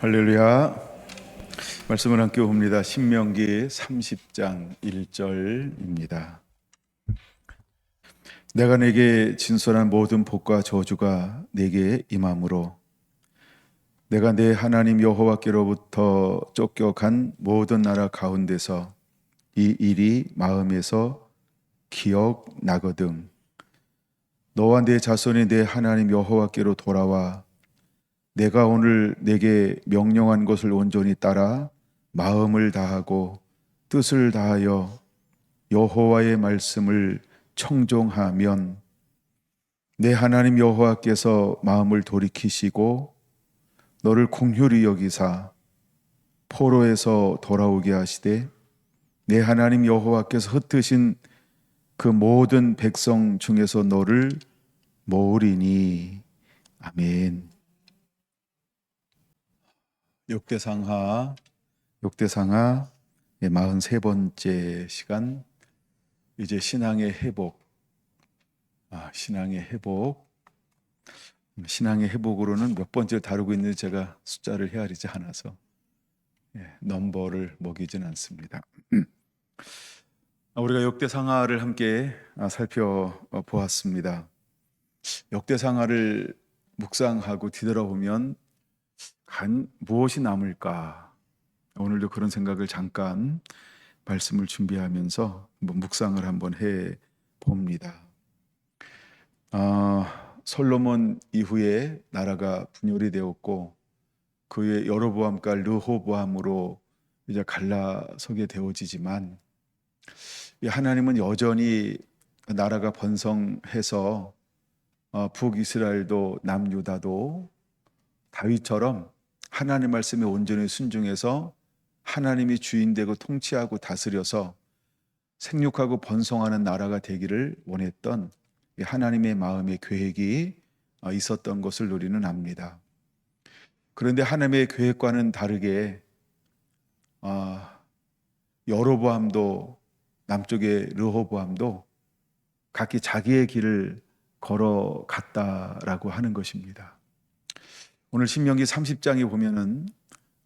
할렐루야. 말씀을 함께 봅니다. 신명기 30장 1절입니다. 내가 내게 진술한 모든 복과 저주가 내게 임함으로 내가 내 하나님 여호와께로부터 쫓겨간 모든 나라 가운데서 이 일이 마음에서 기억나거든. 너와 내 자손이 내 하나님 여호와께로 돌아와 내가 오늘 내게 명령한 것을 온전히 따라 마음을 다하고 뜻을 다하여 여호와의 말씀을 청종하면 내 하나님 여호와께서 마음을 돌이키시고 너를 긍휼히 여기사 포로에서 돌아오게 하시되 내 하나님 여호와께서 흩으신 그 모든 백성 중에서 너를 모으리니. 아멘. 역대상하 43번째 시간, 이제 신앙의 회복. 신앙의 회복으로는 몇 번째 다루고 있는지 제가 숫자를 헤아리지 않아서 넘버를 먹이진 않습니다. 우리가 역대상하를 함께 살펴보았습니다. 역대상하를 묵상하고 뒤돌아보면 무엇이 남을까? 오늘도 그런 생각을 잠깐 말씀을 준비하면서 한번 묵상을 한번 해 봅니다. 솔로몬 이후에 나라가 분열이 되었고 그 후에 여로보암과 르호보암으로 이제 갈라서게 되어지지만 하나님은 여전히 나라가 번성해서 북이스라엘도 남유다도 다윗처럼 하나님 말씀에 온전히 순종해서 하나님이 주인되고 통치하고 다스려서 생육하고 번성하는 나라가 되기를 원했던 하나님의 마음의 계획이 있었던 것을 우리는 압니다. 그런데 하나님의 계획과는 다르게 여로보암도 남쪽의 르호보암도 각기 자기의 길을 걸어갔다라고 하는 것입니다. 오늘 신명기 30장에 보면은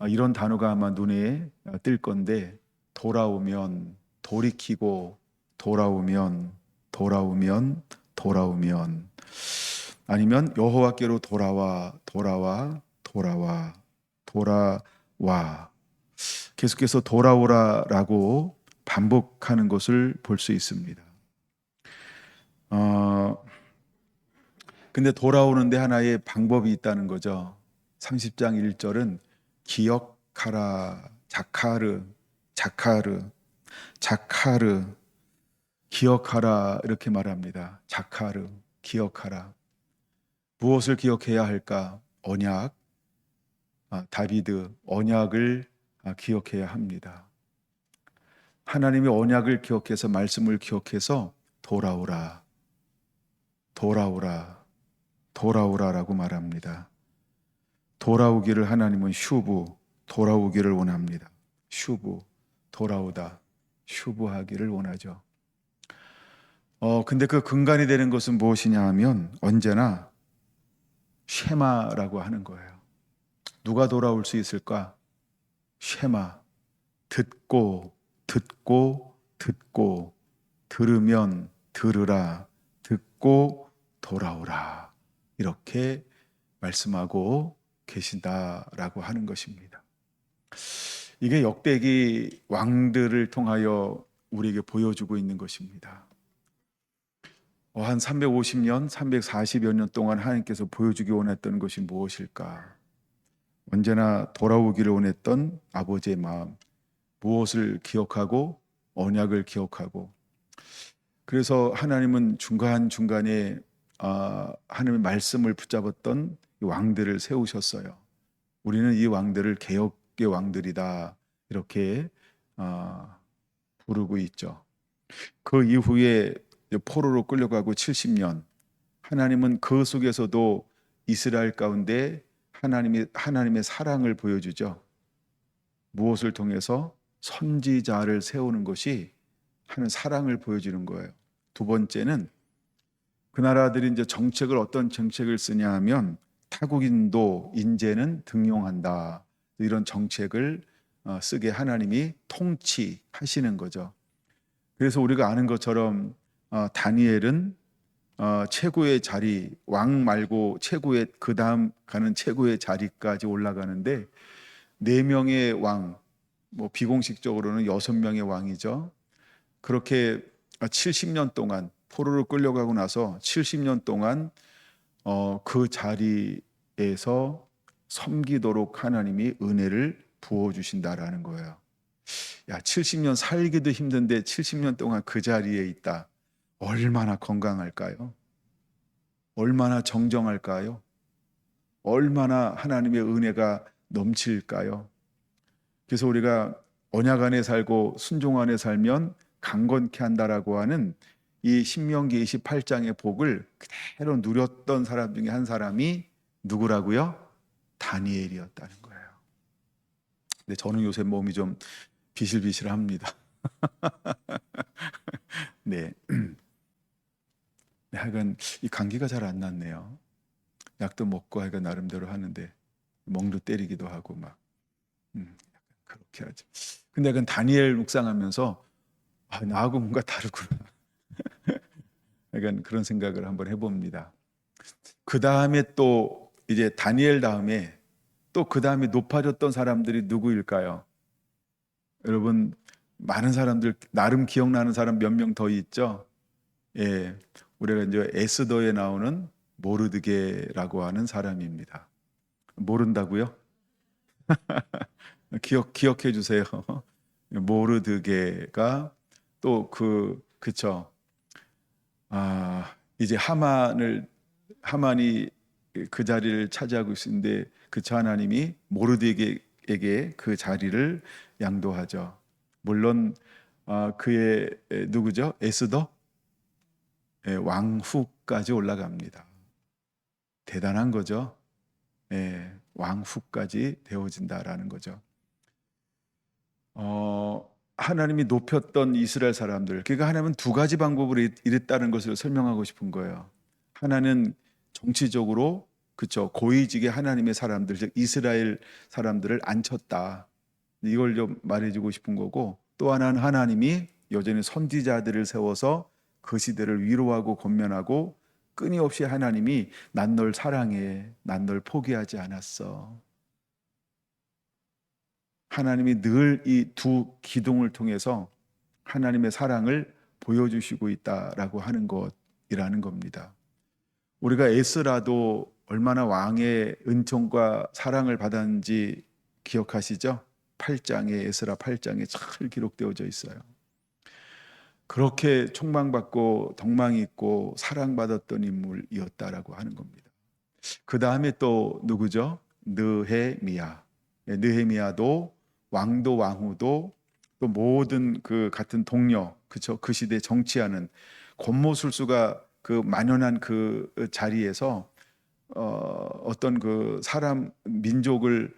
이런 단어가 아마 눈에 띌 건데, 돌아오면, 돌이키고, 돌아오면, 아니면 여호와께로 돌아와. 계속해서 돌아오라라고 반복하는 것을 볼 수 있습니다. 근데 돌아오는데 하나의 방법이 있다는 거죠. 30장 1절은 기억하라, 자카르, 기억하라 이렇게 말합니다. 자카르, 기억하라. 무엇을 기억해야 할까? 언약, 다비드 언약을 기억해야 합니다. 하나님의 언약을 기억해서 말씀을 기억해서 돌아오라라고 말합니다. 돌아오기를 하나님은 돌아오기를 원합니다. 돌아오다, 슈브하기를 원하죠. 근데 그 근간이 되는 것은 무엇이냐 하면 언제나 쉐마라고 하는 거예요. 누가 돌아올 수 있을까? 쉐마, 듣고, 들으면 들으라, 듣고 돌아오라, 이렇게 말씀하고 계신다라고 하는 것입니다. 이게 역대기 왕들을 통하여 우리에게 보여주고 있는 것입니다. 한 350년, 340여 년 동안 하나님께서 보여주기 원했던 것이 무엇일까? 언제나 돌아오기를 원했던 아버지의 마음, 무엇을 기억하고 언약을 기억하고, 그래서 하나님은 중간중간에 하나님의 말씀을 붙잡았던 왕들을 세우셨어요. 우리는 이 왕들을 개혁의 왕들이다 이렇게 부르고 있죠. 그 이후에 포로로 끌려가고 70년, 하나님은 그 속에서도 이스라엘 가운데 하나님의 사랑을 보여주죠. 무엇을 통해서? 선지자를 세우는 것이 하는 사랑을 보여주는 거예요. 두 번째는 그 나라들이 이제 어떤 정책을 쓰냐 하면 타국인도 인재는 등용한다. 이런 정책을 쓰게 하나님이 통치하시는 거죠. 그래서 우리가 아는 것처럼 다니엘은 최고의 자리, 왕 말고 최고의 그 다음 가는 최고의 자리까지 올라가는데 4명의 왕, 뭐 비공식적으로는 6명의 왕이죠. 그렇게 70년 동안 포로로 끌려가고 나서 70년 동안 그 자리에서 섬기도록 하나님이 은혜를 부어 주신다라는 거예요. 야, 70년 살기도 힘든데 70년 동안 그 자리에 있다. 얼마나 건강할까요? 얼마나 정정할까요? 얼마나 하나님의 은혜가 넘칠까요? 그래서 우리가 언약 안에 살고 순종 안에 살면 강건케 한다라고 하는 이 신명기 28장의 복을 그대로 누렸던 사람 중에 한 사람이 누구라고요? 다니엘이었다는 거예요. 근데 저는 요새 몸이 좀 비실비실합니다. 네. 하여간 이 감기가 잘 안 낫네요. 약도 먹고 하여간 나름대로 하는데 멍도 때리기도 하고 막 그렇게 하죠. 근데 약간 다니엘 묵상하면서 나하고 뭔가 다르구나. 약간 그런 생각을 한번 해봅니다. 그 다음에 또 이제 다니엘 다음에 또 그 다음에 높아졌던 사람들이 누구일까요? 여러분 많은 사람들 나름 기억나는 사람 몇 명 더 있죠. 예, 우리가 이제 에스더에 나오는 모르드게라고 하는 사람입니다. 모른다고요? 기억해 주세요. 모르드게가 또 그쵸. 이제 하만이 그 자리를 차지하고 있는데 그쵸, 하나님이 모르드게에게 그 자리를 양도하죠. 물론 그의 누구죠? 에스더 왕후까지 올라갑니다. 대단한 거죠. 왕후까지 되어진다라는 거죠. 하나님이 높였던 이스라엘 사람들, 그러니까 하나님은 두 가지 방법으로 이랬다는 것을 설명하고 싶은 거예요. 하나는 정치적으로 그쵸, 고위직의 하나님의 사람들, 즉 이스라엘 사람들을 앉혔다. 이걸 좀 말해주고 싶은 거고, 또 하나는 하나님이 여전히 선지자들을 세워서 그 시대를 위로하고 권면하고 끊임없이 하나님이 난 널 사랑해, 난 널 포기하지 않았어. 하나님이 늘 이 두 기둥을 통해서 하나님의 사랑을 보여주시고 있다라고 하는 것이라는 겁니다. 우리가 에스라도 얼마나 왕의 은총과 사랑을 받았는지 기억하시죠? 8장에 에스라 8장에 잘 기록되어져 있어요. 그렇게 총망받고 덕망이 있고 사랑받았던 인물이었다라고 하는 겁니다. 그 다음에 또 누구죠? 느헤미야. 느헤미야도 왕도 왕후도 또 모든 그 같은 동료, 그쵸? 그 시대 정치하는 권모술수가 그 만연한 그 자리에서 어떤 그 사람 민족을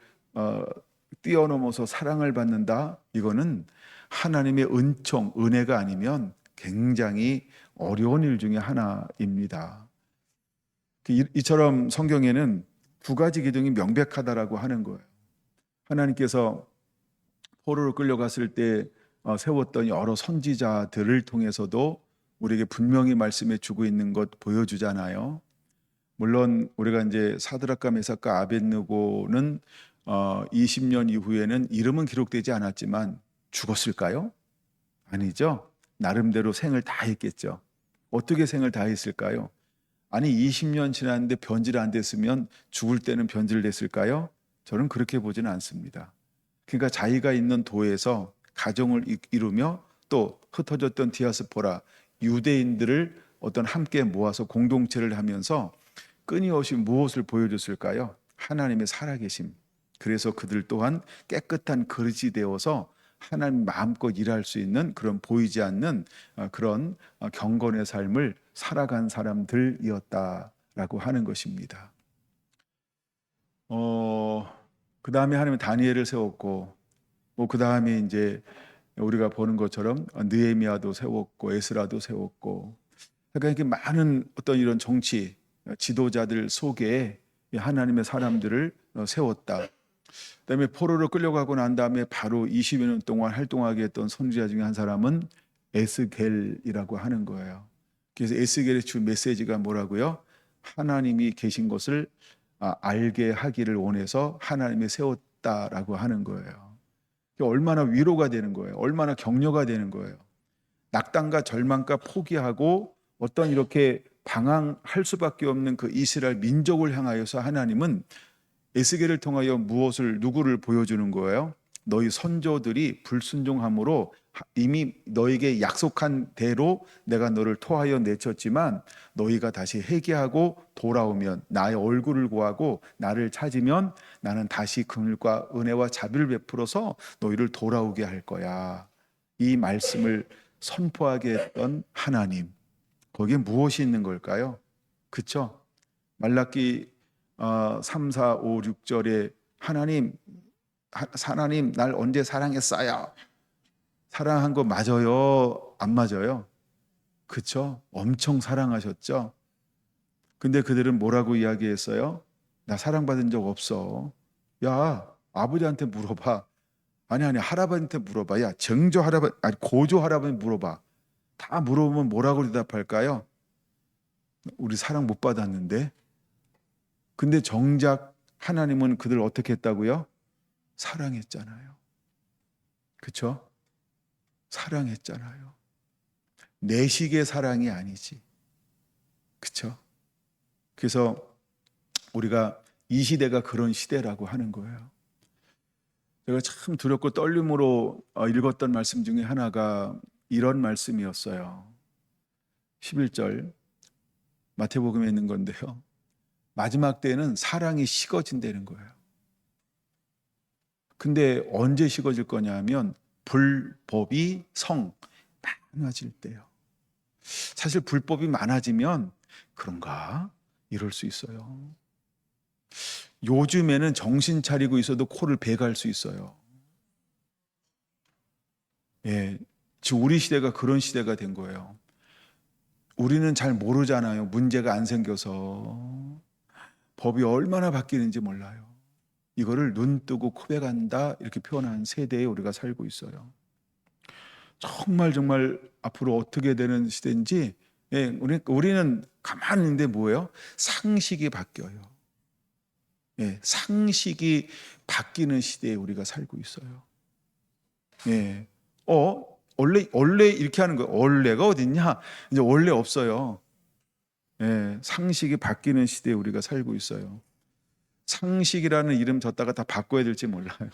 뛰어넘어서 사랑을 받는다. 이거는 하나님의 은총, 은혜가 아니면 굉장히 어려운 일 중에 하나입니다. 이처럼 성경에는 두 가지 기둥이 명백하다라고 하는 거예요. 하나님께서 포로로 끌려갔을 때 세웠던 여러 선지자들을 통해서도 우리에게 분명히 말씀해 주고 있는 것 보여주잖아요. 물론 우리가 이제 사드락과 메삭과 아벳느고는 20년 이후에는 이름은 기록되지 않았지만 죽었을까요? 아니죠. 나름대로 생을 다했겠죠. 어떻게 생을 다했을까요? 아니 20년 지났는데 변질 안 됐으면 죽을 때는 변질됐을까요? 저는 그렇게 보지는 않습니다. 그러니까 자기가 있는 도에서 가정을 이루며 또 흩어졌던 디아스포라 유대인들을 어떤 함께 모아서 공동체를 하면서 끊임없이 무엇을 보여줬을까요? 하나님의 살아계심. 그래서 그들 또한 깨끗한 그릇이 되어서 하나님 마음껏 일할 수 있는 그런 보이지 않는 그런 경건의 삶을 살아간 사람들이었다라고 하는 것입니다. 그 다음에 하나님은 다니엘을 세웠고, 그 다음에 이제 우리가 보는 것처럼 느헤미야도 세웠고, 에스라도 세웠고, 그러니까 이렇게 많은 어떤 이런 정치 지도자들 속에 하나님의 사람들을 세웠다. 그다음에 포로로 끌려가고 난 다음에 바로 20여 년 동안 활동하게 했던 선지자 중에 한 사람은 에스겔이라고 하는 거예요. 그래서 에스겔의 주 메시지가 뭐라고요? 하나님이 계신 것을 알게 하기를 원해서 하나님이 세웠다라고 하는 거예요. 얼마나 위로가 되는 거예요. 얼마나 격려가 되는 거예요. 낙담과 절망과 포기하고 어떤 이렇게 방황할 수밖에 없는 그 이스라엘 민족을 향하여서 하나님은 에스겔을 통하여 누구를 보여주는 거예요? 너희 선조들이 불순종함으로 이미 너에게 약속한 대로 내가 너를 토하여 내쳤지만 너희가 다시 회개하고 돌아오면 나의 얼굴을 구하고 나를 찾으면 나는 다시 긍휼과 은혜와 자비를 베풀어서 너희를 돌아오게 할 거야. 이 말씀을 선포하게 했던 하나님, 거기에 무엇이 있는 걸까요? 그쵸? 말라기 3, 4, 5, 6절에 하나님 날 언제 사랑했어요? 사랑한 거 맞아요? 안 맞아요? 그쵸? 엄청 사랑하셨죠? 근데 그들은 뭐라고 이야기했어요? 나 사랑받은 적 없어. 야, 아버지한테 물어봐. 아니 할아버지한테 물어봐. 야, 정조 할아버지, 아니 고조 할아버지 물어봐. 다 물어보면 뭐라고 대답할까요? 우리 사랑 못 받았는데. 근데 정작 하나님은 그들 어떻게 했다고요? 사랑했잖아요. 그쵸? 사랑했잖아요. 내식의 사랑이 아니지. 그쵸? 그래서 우리가 이 시대가 그런 시대라고 하는 거예요. 제가 참 두렵고 떨림으로 읽었던 말씀 중에 하나가 이런 말씀이었어요. 11절 마태복음에 있는 건데요. 마지막 때는 사랑이 식어진다는 거예요. 근데 언제 식어질 거냐 하면 불법이 많아질 때요. 사실 불법이 많아지면 그런가? 이럴 수 있어요. 요즘에는 정신 차리고 있어도 코를 베갈 수 있어요. 예, 지금 우리 시대가 그런 시대가 된 거예요. 우리는 잘 모르잖아요. 문제가 안 생겨서. 법이 얼마나 바뀌는지 몰라요. 이거를 눈 뜨고 코베간다 이렇게 표현한 세대에 우리가 살고 있어요. 정말 앞으로 어떻게 되는 시대인지 우리는 가만히 있는데 뭐예요? 상식이 바뀌어요. 예, 상식이 바뀌는 시대에 우리가 살고 있어요. 예, 원래 이렇게 하는 거예요. 원래가 어딨냐? 이제 원래 없어요. 예, 상식이 바뀌는 시대에 우리가 살고 있어요. 상식이라는 이름 졌다가 다 바꿔야 될지 몰라요.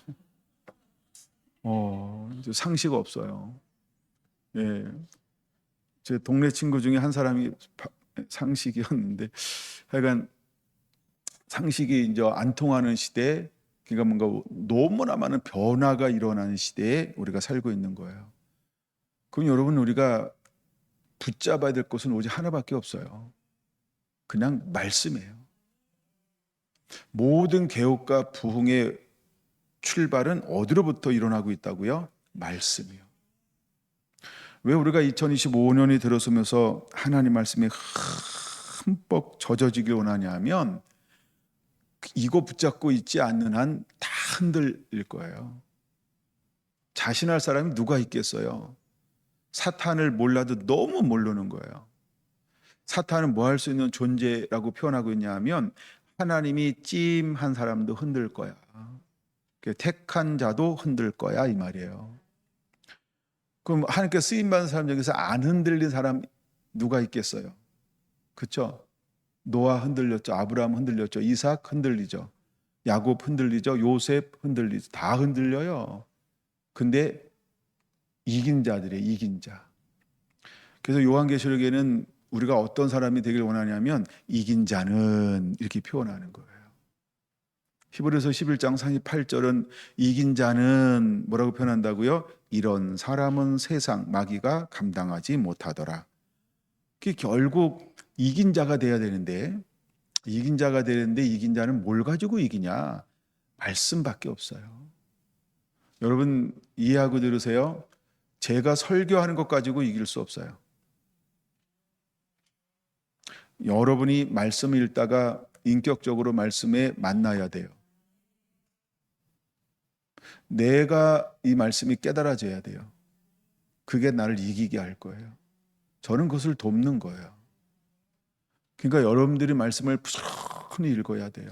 이제 상식 없어요. 예, 제 동네 친구 중에 한 사람이 상식이었는데, 하여간 상식이 이제 안 통하는 시대, 그러니까 뭔가 너무나 많은 변화가 일어나는 시대에 우리가 살고 있는 거예요. 그럼 여러분 우리가 붙잡아야 될 것은 오직 하나밖에 없어요. 그냥 말씀이에요. 모든 개혁과 부흥의 출발은 어디로부터 일어나고 있다고요? 말씀이요. 왜 우리가 2025년이 들어서면서 하나님 말씀에 흠뻑 젖어지길 원하냐 하면 이거 붙잡고 있지 않는 한 다 흔들릴 거예요. 자신할 사람이 누가 있겠어요? 사탄을 몰라도 너무 모르는 거예요. 사탄은 뭐 할 수 있는 존재라고 표현하고 있냐 하면 하나님이 찜한 사람도 흔들 거야. 택한 자도 흔들 거야 이 말이에요. 그럼 하나님께 쓰임받은 사람 중에서 안 흔들린 사람 누가 있겠어요? 그렇죠? 노아 흔들렸죠. 아브라함 흔들렸죠. 이삭 흔들리죠. 야곱 흔들리죠. 요셉 흔들리죠. 다 흔들려요. 근데 이긴 자들이에요. 이긴 자. 그래서 요한계시록에는 우리가 어떤 사람이 되길 원하냐면 이긴 자는 이렇게 표현하는 거예요. 히브리서 11장 38절은 이긴 자는 뭐라고 표현한다고요? 이런 사람은 세상 마귀가 감당하지 못하더라. 그게 결국 이긴 자가 돼야 되는데 이긴 자는 뭘 가지고 이기냐? 말씀밖에 없어요. 여러분 이해하고 들으세요. 제가 설교하는 것 가지고 이길 수 없어요. 여러분이 말씀을 읽다가 인격적으로 말씀에 만나야 돼요. 내가 이 말씀이 깨달아져야 돼요. 그게 나를 이기게 할 거예요. 저는 그것을 돕는 거예요. 그러니까 여러분들이 말씀을 부지런히 읽어야 돼요.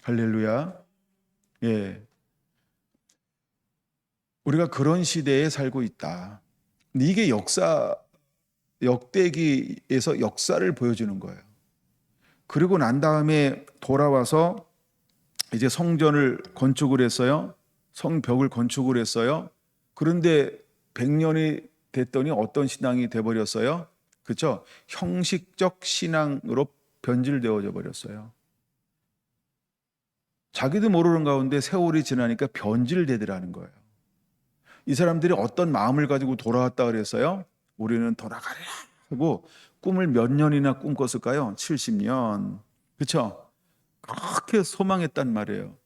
할렐루야. 예. 우리가 그런 시대에 살고 있다. 근데 이게 역대기에서 역사를 보여주는 거예요. 그리고 난 다음에 돌아와서 이제 성전을 건축을 했어요. 성벽을 건축을 했어요. 그런데 100년이 됐더니 어떤 신앙이 돼버렸어요? 그렇죠? 형식적 신앙으로 변질되어져 버렸어요. 자기도 모르는 가운데 세월이 지나니까 변질되더라는 거예요. 이 사람들이 어떤 마음을 가지고 돌아왔다 그랬어요? 우리는 돌아가려 하고 꿈을 몇 년이나 꿈꿨을까요? 70년. 그렇죠? 그렇게 소망했단 말이에요.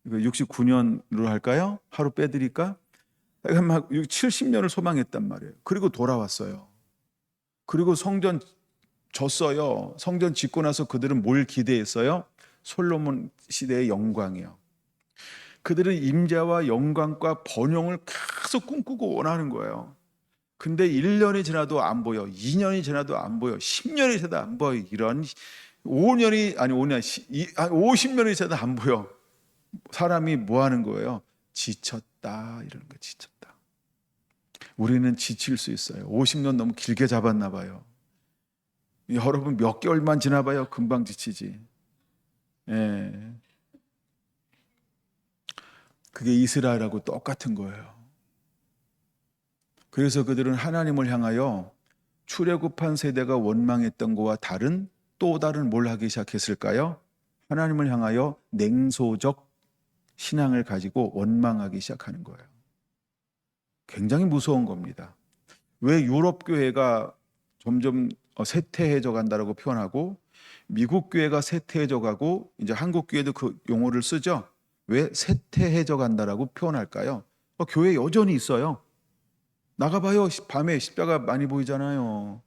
69년으로 할까요? 하루 빼드릴까? 막 70년을 소망했단 말이에요. 그리고 돌아왔어요. 그리고 성전 졌어요. 성전 짓고 나서 그들은 뭘 기대했어요? 솔로몬 시대의 영광이요. 그들은 임재와 영광과 번영을 계속 꿈꾸고 원하는 거예요. 근데 1년이 지나도 안 보여. 2년이 지나도 안 보여. 10년이 지나도 안 보여. 이런 5년이 아니 5년 50년이 지나도 안 보여. 사람이 뭐 하는 거예요? 지쳤다. 이러는 거 지쳤다. 우리는 지칠 수 있어요. 50년 너무 길게 잡았나 봐요. 여러분 몇 개월만 지나봐요. 금방 지치지. 예. 그게 이스라엘하고 똑같은 거예요. 그래서 그들은 하나님을 향하여 출애굽한 세대가 원망했던 것과 다른 또 다른 뭘 하기 시작했을까요? 하나님을 향하여 냉소적 신앙을 가지고 원망하기 시작하는 거예요. 굉장히 무서운 겁니다. 왜 유럽 교회가 점점 쇠퇴해져 간다라고 표현하고 미국 교회가 쇠퇴해져 가고 이제 한국 교회도 그 용어를 쓰죠. 왜 쇠퇴해져 간다라고 표현할까요? 교회 여전히 있어요. 나가봐요. 밤에 십자가 많이 보이잖아요.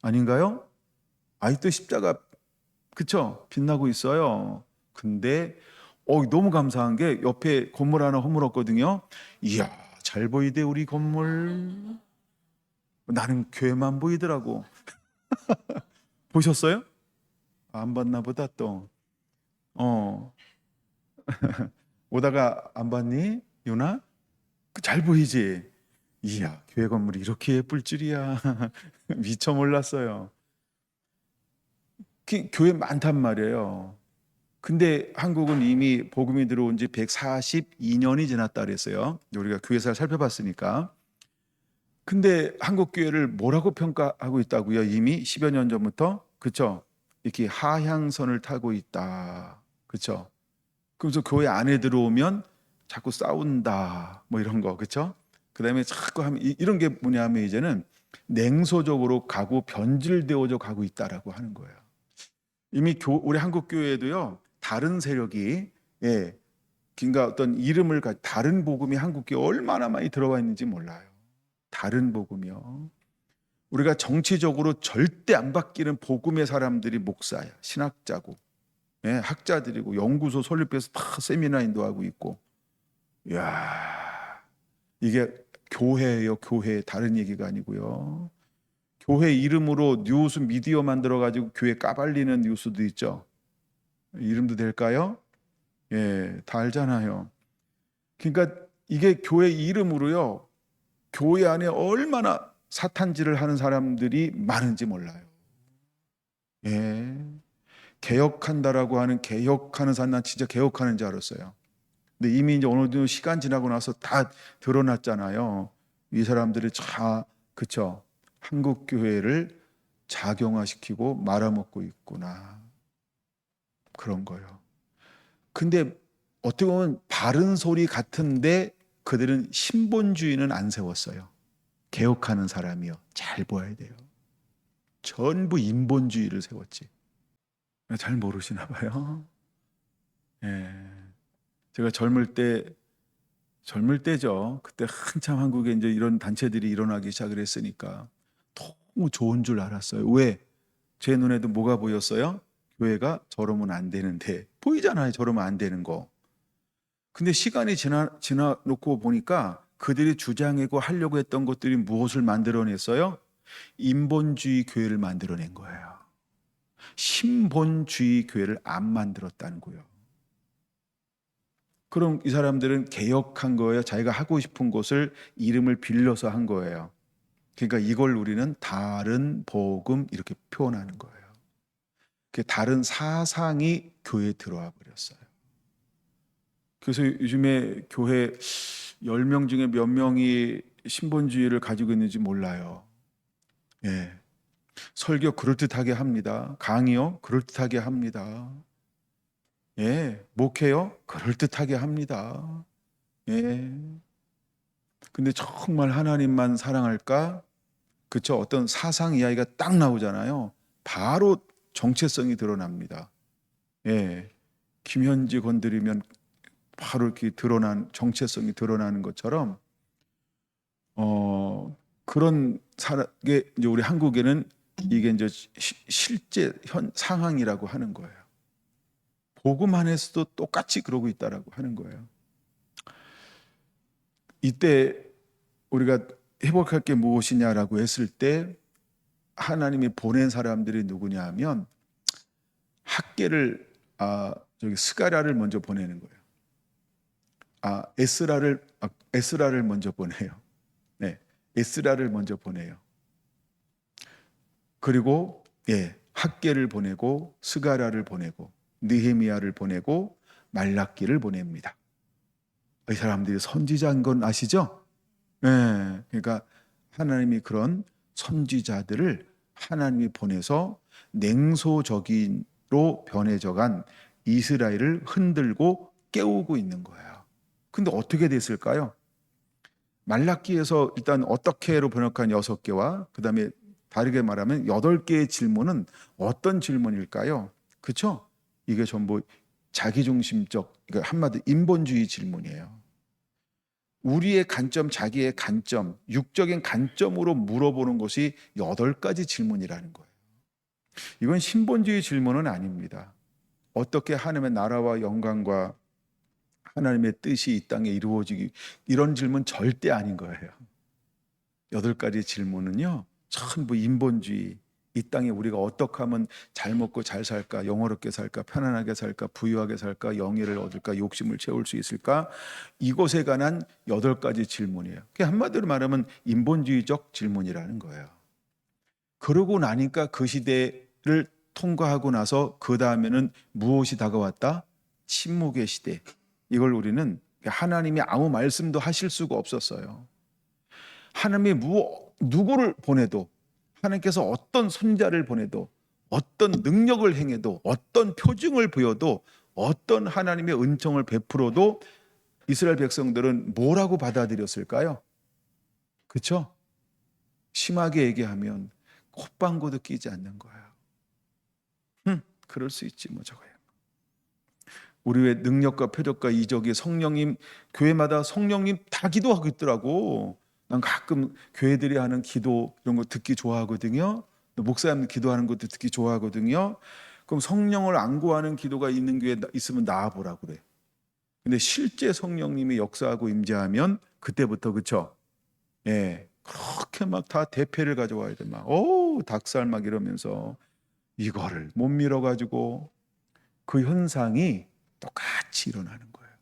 아닌가요? 아직도 십자가 그쵸? 빛나고 있어요. 근데 너무 감사한 게 옆에 건물 하나 허물었거든요. 이야 잘 보이대 우리 건물. 나는 교회만 보이더라고. 보셨어요? 안 봤나 보다 또. 오다가 안 봤니? 유나? 잘 보이지? 이야 교회 건물이 이렇게 예쁠 줄이야. 미처 몰랐어요. 교회 많단 말이에요. 근데 한국은 이미 복음이 들어온 지 142년이 지났다 그랬어요. 우리가 교회사를 살펴봤으니까. 근데 한국 교회를 뭐라고 평가하고 있다고요? 이미 10여 년 전부터. 그렇죠? 이렇게 하향선을 타고 있다. 그렇죠? 그래서 교회 안에 들어오면 자꾸 싸운다. 뭐 이런 거. 그렇죠? 그다음에 자꾸 하면 이런 게 뭐냐면 이제는 냉소적으로 가고 변질되어져 가고 있다라고 하는 거예요. 이미 우리 한국 교회도요. 다른 세력이 그러니까 어떤 이름을 다른 복음이 한국 교회에 얼마나 많이 들어와 있는지 몰라요. 다른 복음이요. 우리가 정치적으로 절대 안 바뀌는 복음의 사람들이 목사야. 신학자고. 학자들이고 연구소 설립해서 다 세미나 인도하고 있고. 이야. 이게 교회예요. 교회. 다른 얘기가 아니고요. 교회 이름으로 뉴스 미디어 만들어 가지고 교회 까발리는 뉴스도 있죠. 이름도 될까요? 다 알잖아요. 그러니까 이게 교회 이름으로요. 교회 안에 얼마나 사탄질을 하는 사람들이 많은지 몰라요. 개혁한다라고 하는 개혁하는 사람 난 진짜 개혁하는 줄 알았어요. 근데 이미 이제 어느 정도 시간 지나고 나서 다 드러났잖아요. 이 사람들이 그쵸? 한국 교회를 작용화시키고 말아먹고 있구나. 그런 거예요. 근데 어떻게 보면 바른 소리 같은데 그들은 신본주의는 안 세웠어요. 개혁하는 사람이요. 잘 보아야 돼요. 전부 인본주의를 세웠지. 잘 모르시나 봐요. 제가 젊을 때죠. 그때 한참 한국에 이제 이런 단체들이 일어나기 시작을 했으니까 너무 좋은 줄 알았어요. 왜? 제 눈에도 뭐가 보였어요? 교회가 저러면 안 되는데 보이잖아요. 저러면 안 되는 거. 근데 시간이 지나놓고 보니까 그들이 주장하고 하려고 했던 것들이 무엇을 만들어냈어요? 인본주의 교회를 만들어낸 거예요. 신본주의 교회를 안 만들었다는 거예요. 그럼 이 사람들은 개혁한 거예요. 자기가 하고 싶은 것을 이름을 빌려서 한 거예요. 그러니까 이걸 우리는 다른 복음 이렇게 표현하는 거예요. 그 다른 사상이 교회에 들어와 버렸어요. 그래서 요즘에 교회 10명 중에 몇 명이 신본주의를 가지고 있는지 몰라요. 예. 설교 그럴듯하게 합니다. 강의요? 그럴듯하게 합니다. 예. 목회요? 그럴듯하게 합니다. 예. 근데 정말 하나님만 사랑할까? 그쵸? 어떤 사상 이야기가 딱 나오잖아요. 바로 정체성이 드러납니다. 예. 김현지 건드리면 바로 이렇게 정체성이 드러나는 것처럼, 그런 게 이제 우리 한국에는 이게 이제 실제 상황이라고 하는 거예요. 복음 안에서도 똑같이 그러고 있다라고 하는 거예요. 이때 우리가 회복할 게 무엇이냐라고 했을 때 하나님이 보낸 사람들이 누구냐 하면 학계를 스가랴를 먼저 보내는 거예요. 에스라를 먼저 보내요. 네, 에스라를 먼저 보내요. 그리고 학계를 보내고 스가랴를 보내고 느헤미야를 보내고 말라기를 보냅니다. 이 사람들이 선지자인 건 아시죠? 네, 그러니까 하나님이 그런 선지자들을 하나님이 보내서 냉소적인로 변해져간 이스라엘을 흔들고 깨우고 있는 거예요. 근데 어떻게 됐을까요? 말라기에서 일단 어떻게로 번역한 6개와 그 다음에 다르게 말하면 8개의 질문은 어떤 질문일까요? 그렇죠? 이게 전부 자기중심적, 그러니까 한마디 인본주의 질문이에요. 우리의 관점, 자기의 관점, 육적인 관점으로 물어보는 것이 8가지 질문이라는 거예요. 이건 신본주의 질문은 아닙니다. 어떻게 하나님의 나라와 영광과 하나님의 뜻이 이 땅에 이루어지기, 이런 질문 절대 아닌 거예요. 8가지 질문은요, 전부 인본주의, 이 땅에 우리가 어떻게 하면 잘 먹고 잘 살까, 영화롭게 살까, 편안하게 살까, 부유하게 살까, 영예를 얻을까, 욕심을 채울 수 있을까, 이것에 관한 8가지 질문이에요. 그게 한마디로 말하면 인본주의적 질문이라는 거예요. 그러고 나니까 그 시대를 통과하고 나서 그 다음에는 무엇이 다가왔다? 침묵의 시대. 이걸 우리는 하나님이 아무 말씀도 하실 수가 없었어요. 하나님이 누구를 보내도, 하나님께서 어떤 손자를 보내도, 어떤 능력을 행해도, 어떤 표징을 보여도, 어떤 하나님의 은총을 베풀어도 이스라엘 백성들은 뭐라고 받아들였을까요? 그렇죠? 심하게 얘기하면 콧방구도 끼지 않는 거예요. 그럴 수 있지 뭐 저거야. 우리의 능력과 표적과 이적이 성령님, 교회마다 성령님 다 기도하고 있더라고. 난 가끔 교회들이 하는 기도 이런 거 듣기 좋아하거든요. 목사님 기도하는 것도 듣기 좋아하거든요. 그럼 성령을 안 구하는 기도가 있는 교회 있으면 나와보라 그래. 근데 실제 성령님이 역사하고 임재하면 그때부터, 그쵸? 예, 그렇게 막 다 대패를 가져와야 돼. 닭살 막 이러면서 이거를 못 밀어가지고 그 현상이 똑같이 일어나는 거예요.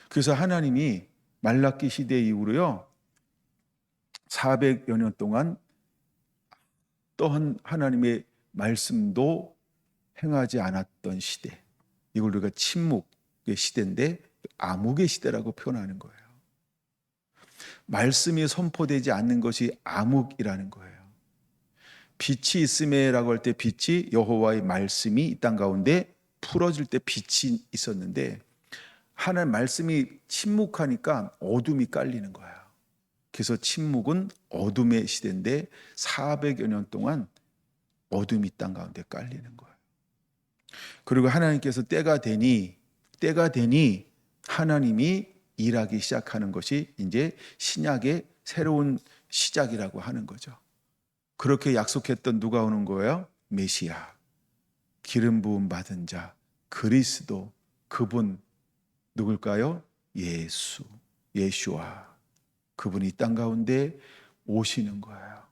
그래서 하나님이 말라기 시대 이후로요, 400여 년 동안 또한 하나님의 말씀도 행하지 않았던 시대, 이걸 우리가 침묵의 시대인데 암흑의 시대라고 표현하는 거예요. 말씀이 선포되지 않는 것이 암흑이라는 거예요. 빛이 있음에라고 할 때 빛이 여호와의 말씀이 이 땅 가운데 풀어질 때 빛이 있었는데, 하나님 말씀이 침묵하니까 어둠이 깔리는 거예요. 그래서 침묵은 어둠의 시대인데 400여 년 동안 어둠이 땅 가운데 깔리는 거예요. 그리고 하나님께서 때가 되니 하나님이 일하기 시작하는 것이 이제 신약의 새로운 시작이라고 하는 거죠. 그렇게 약속했던 누가 오는 거예요? 메시아, 기름 부음 받은 자, 그리스도, 그분, 누굴까요? 예수, 예슈아. 그분이 이 땅 가운데 오시는 거예요.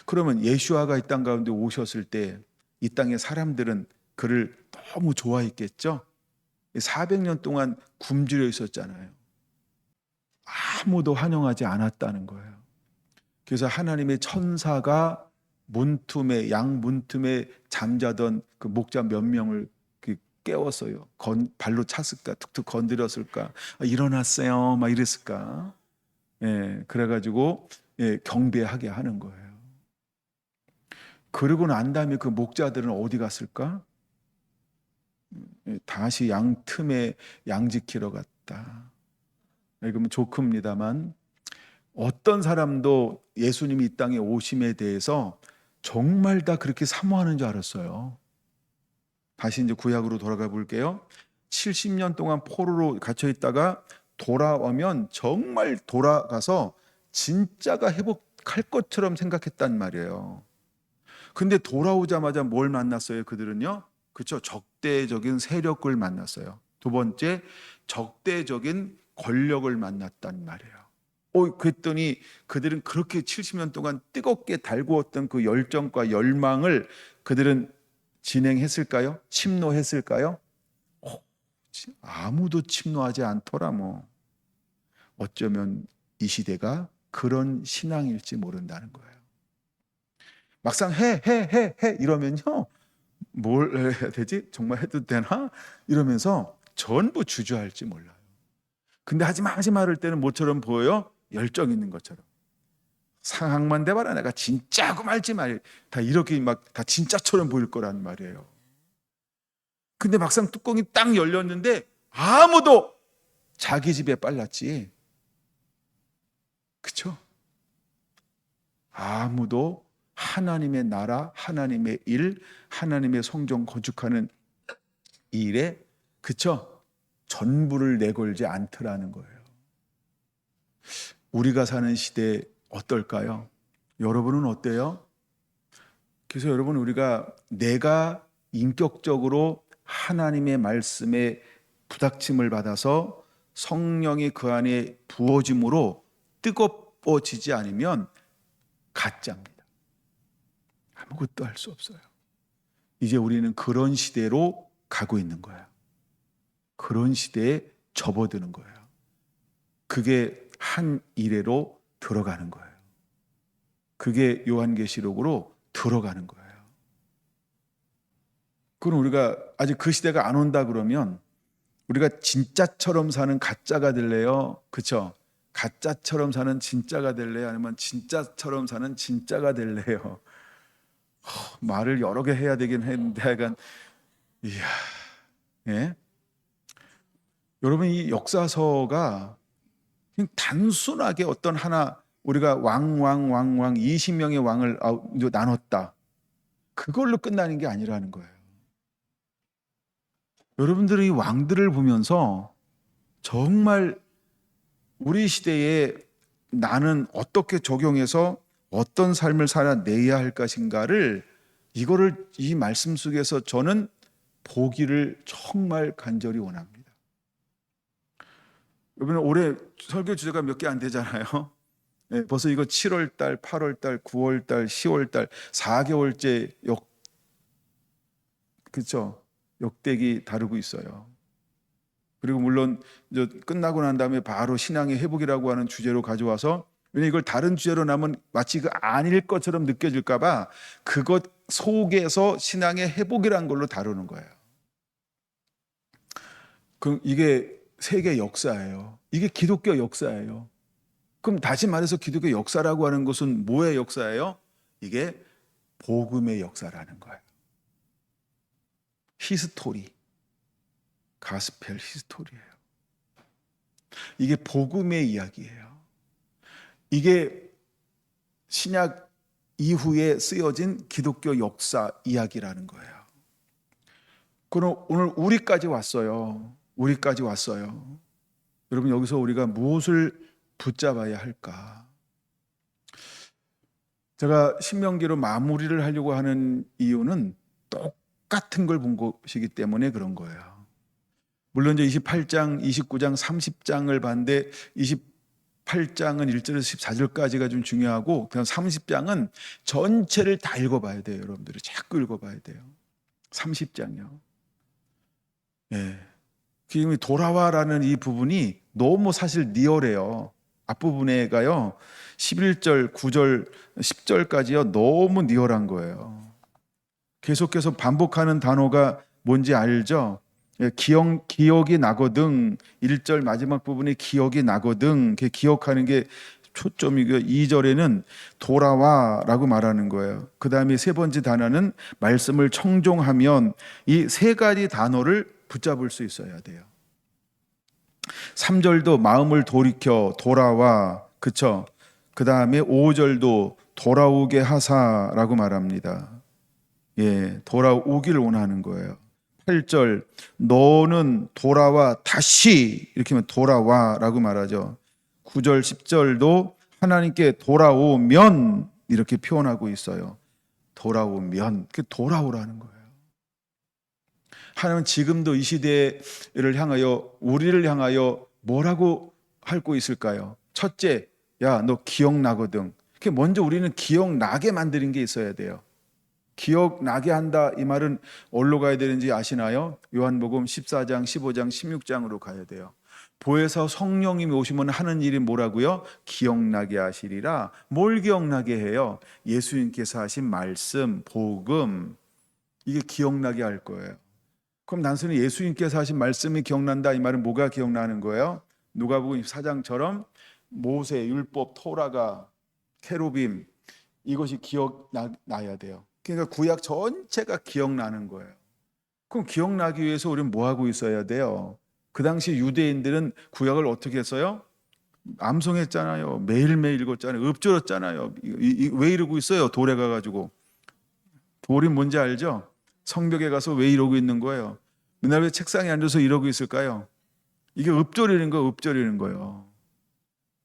그러면 예슈아가 이 땅 가운데 오셨을 때 이 땅의 사람들은 그를 너무 좋아했겠죠? 400년 동안 굶주려 있었잖아요. 아무도 환영하지 않았다는 거예요. 그래서 하나님의 천사가 문틈에 양 문틈에 잠자던 그 목자 몇 명을 깨웠어요. 발로 찼을까, 툭툭 건드렸을까, 일어났어요, 막 이랬을까. 예, 그래가지고 경배하게 하는 거예요. 그러고 난 다음에 그 목자들은 어디 갔을까? 다시 양 틈에 양 지키러 갔다. 이건 조크입니다만 어떤 사람도 예수님이 이 땅에 오심에 대해서 정말 다 그렇게 사모하는 줄 알았어요. 다시 이제 구약으로 돌아가 볼게요. 70년 동안 포로로 갇혀 있다가 돌아오면 정말 돌아가서 진짜가 회복할 것처럼 생각했단 말이에요. 근데 돌아오자마자 뭘 만났어요? 그들은요. 그렇죠. 적대적인 세력을 만났어요. 두 번째, 적대적인 권력을 만났단 말이에요. 그랬더니 그들은 그렇게 70년 동안 뜨겁게 달구었던 그 열정과 열망을 그들은 진행했을까요? 침노했을까요? 아무도 침노하지 않더라 뭐. 어쩌면 이 시대가 그런 신앙일지 모른다는 거예요. 막상 해 이러면요. 뭘 해야 되지? 정말 해도 되나? 이러면서 전부 주저할지 몰라요. 근데 하지 마 할 때는 뭐처럼 보여요? 열정 있는 것처럼. 상황만 돼봐라. 내가 진짜고 말지 말. 다 이렇게 막 다 진짜처럼 보일 거란 말이에요. 근데 막상 뚜껑이 딱 열렸는데 아무도 자기 집에 빨랐지. 그쵸? 아무도 하나님의 나라, 하나님의 일, 하나님의 성전 건축하는 이 일에 그쵸? 전부를 내걸지 않더라는 거예요. 우리가 사는 시대 어떨까요? 여러분은 어때요? 그래서 여러분 우리가 내가 인격적으로 하나님의 말씀에 부닥침을 받아서 성령이 그 안에 부어짐으로 뜨거워지지 않으면 가짜입니다. 아무것도 할 수 없어요. 이제 우리는 그런 시대로 가고 있는 거예요. 그런 시대에 접어드는 거예요. 그게 한 이래로 들어가는 거예요. 그게 요한계시록으로 들어가는 거예요. 그럼 우리가 아직 그 시대가 안 온다 그러면 우리가 진짜처럼 사는 가짜가 될래요? 그렇죠? 가짜처럼 사는 진짜가 될래요? 아니면 진짜처럼 사는 진짜가 될래요? 말을 여러 개 해야 되긴 했는데 약간 이야, 예? 여러분 이 역사서가 그냥 단순하게 어떤 하나 우리가 왕 20명의 왕을 나눴다. 그걸로 끝나는 게 아니라는 거예요. 여러분들이 왕들을 보면서 정말 우리 시대에 나는 어떻게 적용해서 어떤 삶을 살아내야 할 것인가를 이거를 이 말씀 속에서 저는 보기를 정말 간절히 원합니다. 여러분 올해 설교 주제가 몇 개 안 되잖아요. 네, 벌써 이거 7월 달, 8월 달, 9월 달, 10월 달 4개월째 그렇죠? 역대기 다루고 있어요. 그리고 물론 이제 끝나고 난 다음에 바로 신앙의 회복이라고 하는 주제로 가져와서 왜냐 이걸 다른 주제로 나면 마치 그 아닐 것처럼 느껴질까 봐 그것 속에서 신앙의 회복이라는 걸로 다루는 거예요. 그럼 이게 세계 역사예요. 이게 기독교 역사예요. 그럼 다시 말해서 기독교 역사라고 하는 것은 뭐의 역사예요? 이게 복음의 역사라는 거예요. 히스토리. 가스펠 히스토리예요. 이게 복음의 이야기예요. 이게 신약 이후에 쓰여진 기독교 역사 이야기라는 거예요. 그럼 오늘 우리까지 왔어요. 우리까지 왔어요. 여러분 여기서 우리가 무엇을 붙잡아야 할까? 제가 신명기로 마무리를 하려고 하는 이유는 똑같은 걸 본 것이기 때문에 그런 거예요. 물론 이제 28장, 29장, 30장을 봤는데 28장은 1절에서 14절까지가 좀 중요하고 그냥 30장은 전체를 다 읽어봐야 돼요. 여러분들이 자꾸 읽어봐야 돼요. 30장이요. 예. 지금 돌아와라는 이 부분이 너무 사실 리얼해요. 앞부분에가요. 11절, 9절, 10절까지요. 너무 리얼한 거예요. 계속해서 반복하는 단어가 뭔지 알죠? 예, 기억이 나거든. 1절 마지막 부분에 기억이 나거든. 기억하는 게 초점이고요. 2절에는 돌아와라고 말하는 거예요. 그 다음에 세 번째 단어는 말씀을 청종하면 이 세 가지 단어를 붙잡을 수 있어야 돼요. 3절도 마음을 돌이켜 돌아와. 그쵸? 그 다음에 5절도 돌아오게 하사라고 말합니다. 예, 돌아오기를 원하는 거예요. 8절 너는 돌아와 다시 이렇게 하면 돌아와라고 말하죠. 9절 10절도 하나님께 돌아오면 이렇게 표현하고 있어요. 돌아오면 그 돌아오라는 거예요. 하나님은 지금도 이 시대를 향하여 우리를 향하여 뭐라고 하고 있을까요? 첫째, 야, 너 기억나거든. 먼저 우리는 기억나게 만드는 게 있어야 돼요. 기억나게 한다 이 말은 어디로 가야 되는지 아시나요? 요한복음 14장, 15장, 16장으로 가야 돼요. 보혜사 성령님이 오시면 하는 일이 뭐라고요? 기억나게 하시리라. 뭘 기억나게 해요? 예수님께서 하신 말씀, 복음. 이게 기억나게 할 거예요. 그럼 단순히 예수님께서 하신 말씀이 기억난다 이 말은 뭐가 기억나는 거예요? 누가복음 24장처럼 모세, 율법, 토라가 케루빔 이것이 기억나야 돼요. 그러니까 구약 전체가 기억나는 거예요. 그럼 기억나기 위해서 우리는 뭐 하고 있어야 돼요? 그 당시 유대인들은 구약을 어떻게 했어요? 암송했잖아요. 매일매일 읽었잖아요. 읊조렸잖아요. 왜 이러고 있어요? 돌에 가가지고. 돌이 뭔지 알죠? 성벽에 가서 왜 이러고 있는 거예요? 맨날 왜 책상에 앉아서 이러고 있을까요? 이게 읊조리는 거예요. 읊조리는 거예요.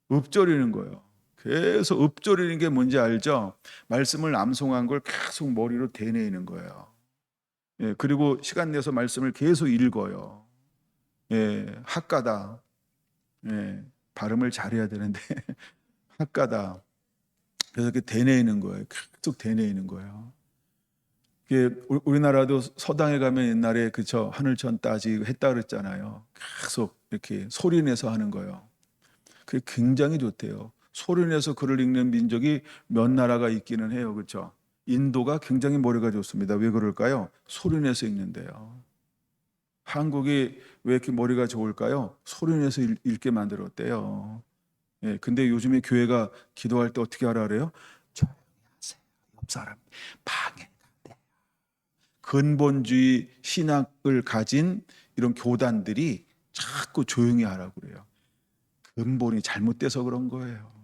읊조리는 거예요. 계속 읊조리는 게 뭔지 알죠? 말씀을 암송한 걸 계속 머리로 되뇌이는 거예요. 예, 그리고 시간 내서 말씀을 계속 읽어요. 예, 학가다. 예, 발음을 잘해야 되는데 학가다. 그래서 이렇게 되뇌이는 거예요. 계속 되뇌이는 거예요. 이게 우리나라도 서당에 가면 옛날에 그쵸 하늘천 따지 했다 그랬잖아요. 계속 이렇게 소리내서 하는 거예요. 그게 굉장히 좋대요. 소리내서 글을 읽는 민족이 몇 나라가 있기는 해요. 그렇죠? 인도가 굉장히 머리가 좋습니다. 왜 그럴까요? 소리내서 읽는데요. 한국이 왜 이렇게 머리가 좋을까요? 소리내서 읽게 만들었대요. 예, 근데 요즘에 교회가 기도할 때 어떻게 하라 그래요? 조용히 하세요. 옆 사람 방해가 돼. 근본주의 신학을 가진 이런 교단들이 자꾸 조용히 하라고 그래요. 근본이 잘못돼서 그런 거예요.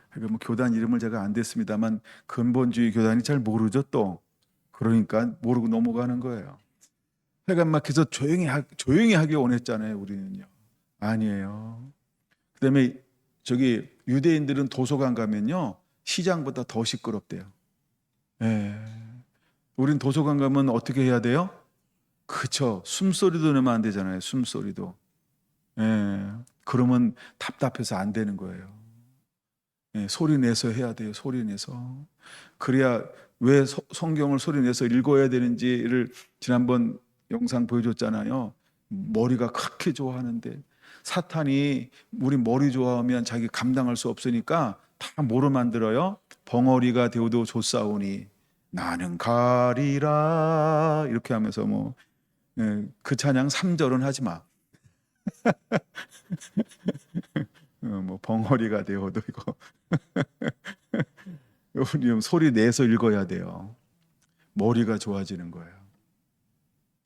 그러니까 뭐 교단 이름을 제가 안 댔습니다만 근본주의 교단이 잘 모르죠 또. 그러니까 모르고 넘어가는 거예요. 그러니까 막 그래서 조용히 하기 원했잖아요 우리는요. 아니에요. 그다음에 저기 유대인들은 도서관 가면요 시장보다 더 시끄럽대요. 예. 우린 도서관 가면 어떻게 해야 돼요? 그쵸. 숨소리도 내면 안 되잖아요. 숨소리도. 예. 그러면 답답해서 안 되는 거예요. 예, 소리 내서 해야 돼요. 소리 내서. 그래야 왜 성경을 소리 내서 읽어야 되는지를 지난번 영상 보여줬잖아요. 머리가 그렇게 좋아하는데 사탄이 우리 머리 좋아하면 자기 감당할 수 없으니까 다 뭐로 만들어요? 벙어리가 되어도 좋사오니 나는 가리라 이렇게 하면서 그 찬양 3절은 하지 마. 뭐 벙어리가 되어도 이거 우리 소리 내서 읽어야 돼요. 머리가 좋아지는 거예요.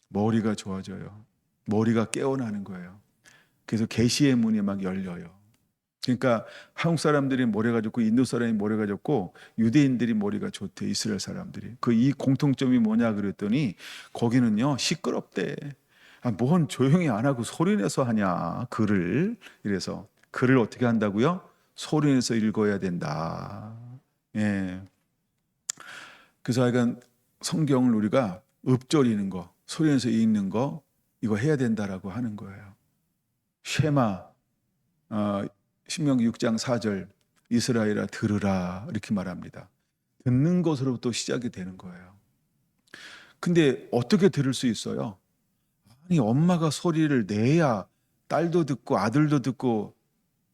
머리가 좋아져요. 머리가 깨어나는 거예요. 그래서 계시의 문이 막 열려요. 그러니까 한국 사람들이 머리가 좋고 인도 사람이 머리가 좋고 유대인들이 머리가 좋대. 이스라엘 사람들이. 그 이 공통점이 뭐냐 그랬더니 거기는요 시끄럽대. 뭔 조용히 안 하고 소리내서 하냐 글을. 이래서 글을 어떻게 한다고요? 소리내서 읽어야 된다. 예. 그래서 하여간 성경을 우리가 읊조리는 거, 소리내서 읽는 거, 이거 해야 된다라고 하는 거예요. 쉐마, 신명기 6장 4절, 이스라엘아 들으라 이렇게 말합니다. 듣는 것으로부터 시작이 되는 거예요. 근데 어떻게 들을 수 있어요? 아니, 엄마가 소리를 내야 딸도 듣고 아들도 듣고,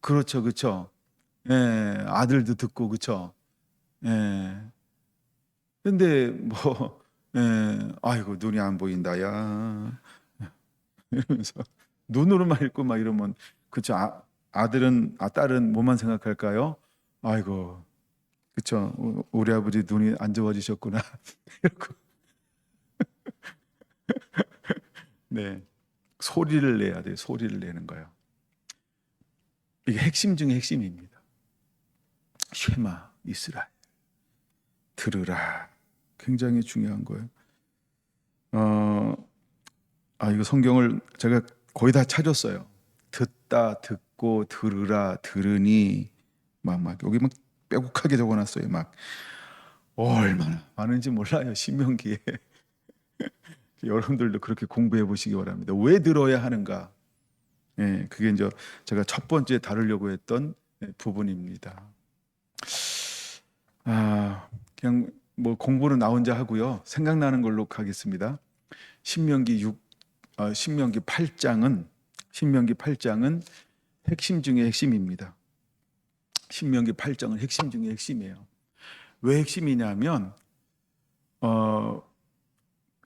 그렇죠, 그렇죠. 예, 아들도 듣고, 그렇죠. 예. 근데 뭐, 예, 아이고 눈이 안 보인다, 야 이러면서 눈으로만 읽고 막 이러면, 그렇죠. 딸은 뭐만 생각할까요? 아이고, 그렇죠. 우리 아버지 눈이 안 좋아지셨구나. 이러고, 네, 소리를 내야 돼요. 소리를 내는 거예요. 이게 핵심 중에 핵심입니다. 쉐마 이스라엘 들으라. 굉장히 중요한 거예요. 이거 성경을 제가 거의 다 찾았어요. 듣다, 듣고, 들으라, 들으니, 막 여기 막 빼곡하게 적어놨어요. 막 얼마나 많은지 몰라요. 신명기에. 여러분들도 그렇게 공부해 보시기 바랍니다. 왜 들어야 하는가? 예, 그게 이제 제가 첫 번째 다루려고 했던 부분입니다. 그냥 뭐 공부는 나 혼자 하고요. 생각나는 걸로 가겠습니다. 신명기 8장은 핵심 중에 핵심입니다. 신명기 8장은 핵심 중에 핵심이에요. 왜 핵심이냐면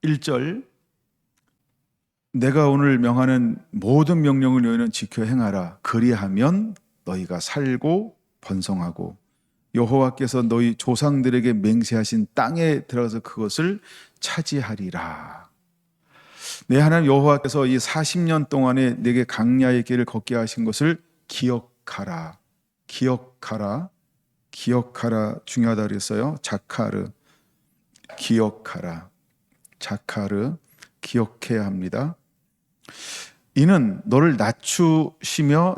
1절, 내가 오늘 명하는 모든 명령을 너희는 지켜 행하라. 그리하면 너희가 살고 번성하고 여호와께서 너희 조상들에게 맹세하신 땅에 들어가서 그것을 차지하리라. 내 하나님 여호와께서 이 40년 동안에 내게 강야의 길을 걷게 하신 것을 기억하라. 기억하라. 중요하다 그랬어요. 자카르. 기억하라. 자카르. 기억해야 합니다. 이는 너를 낮추시며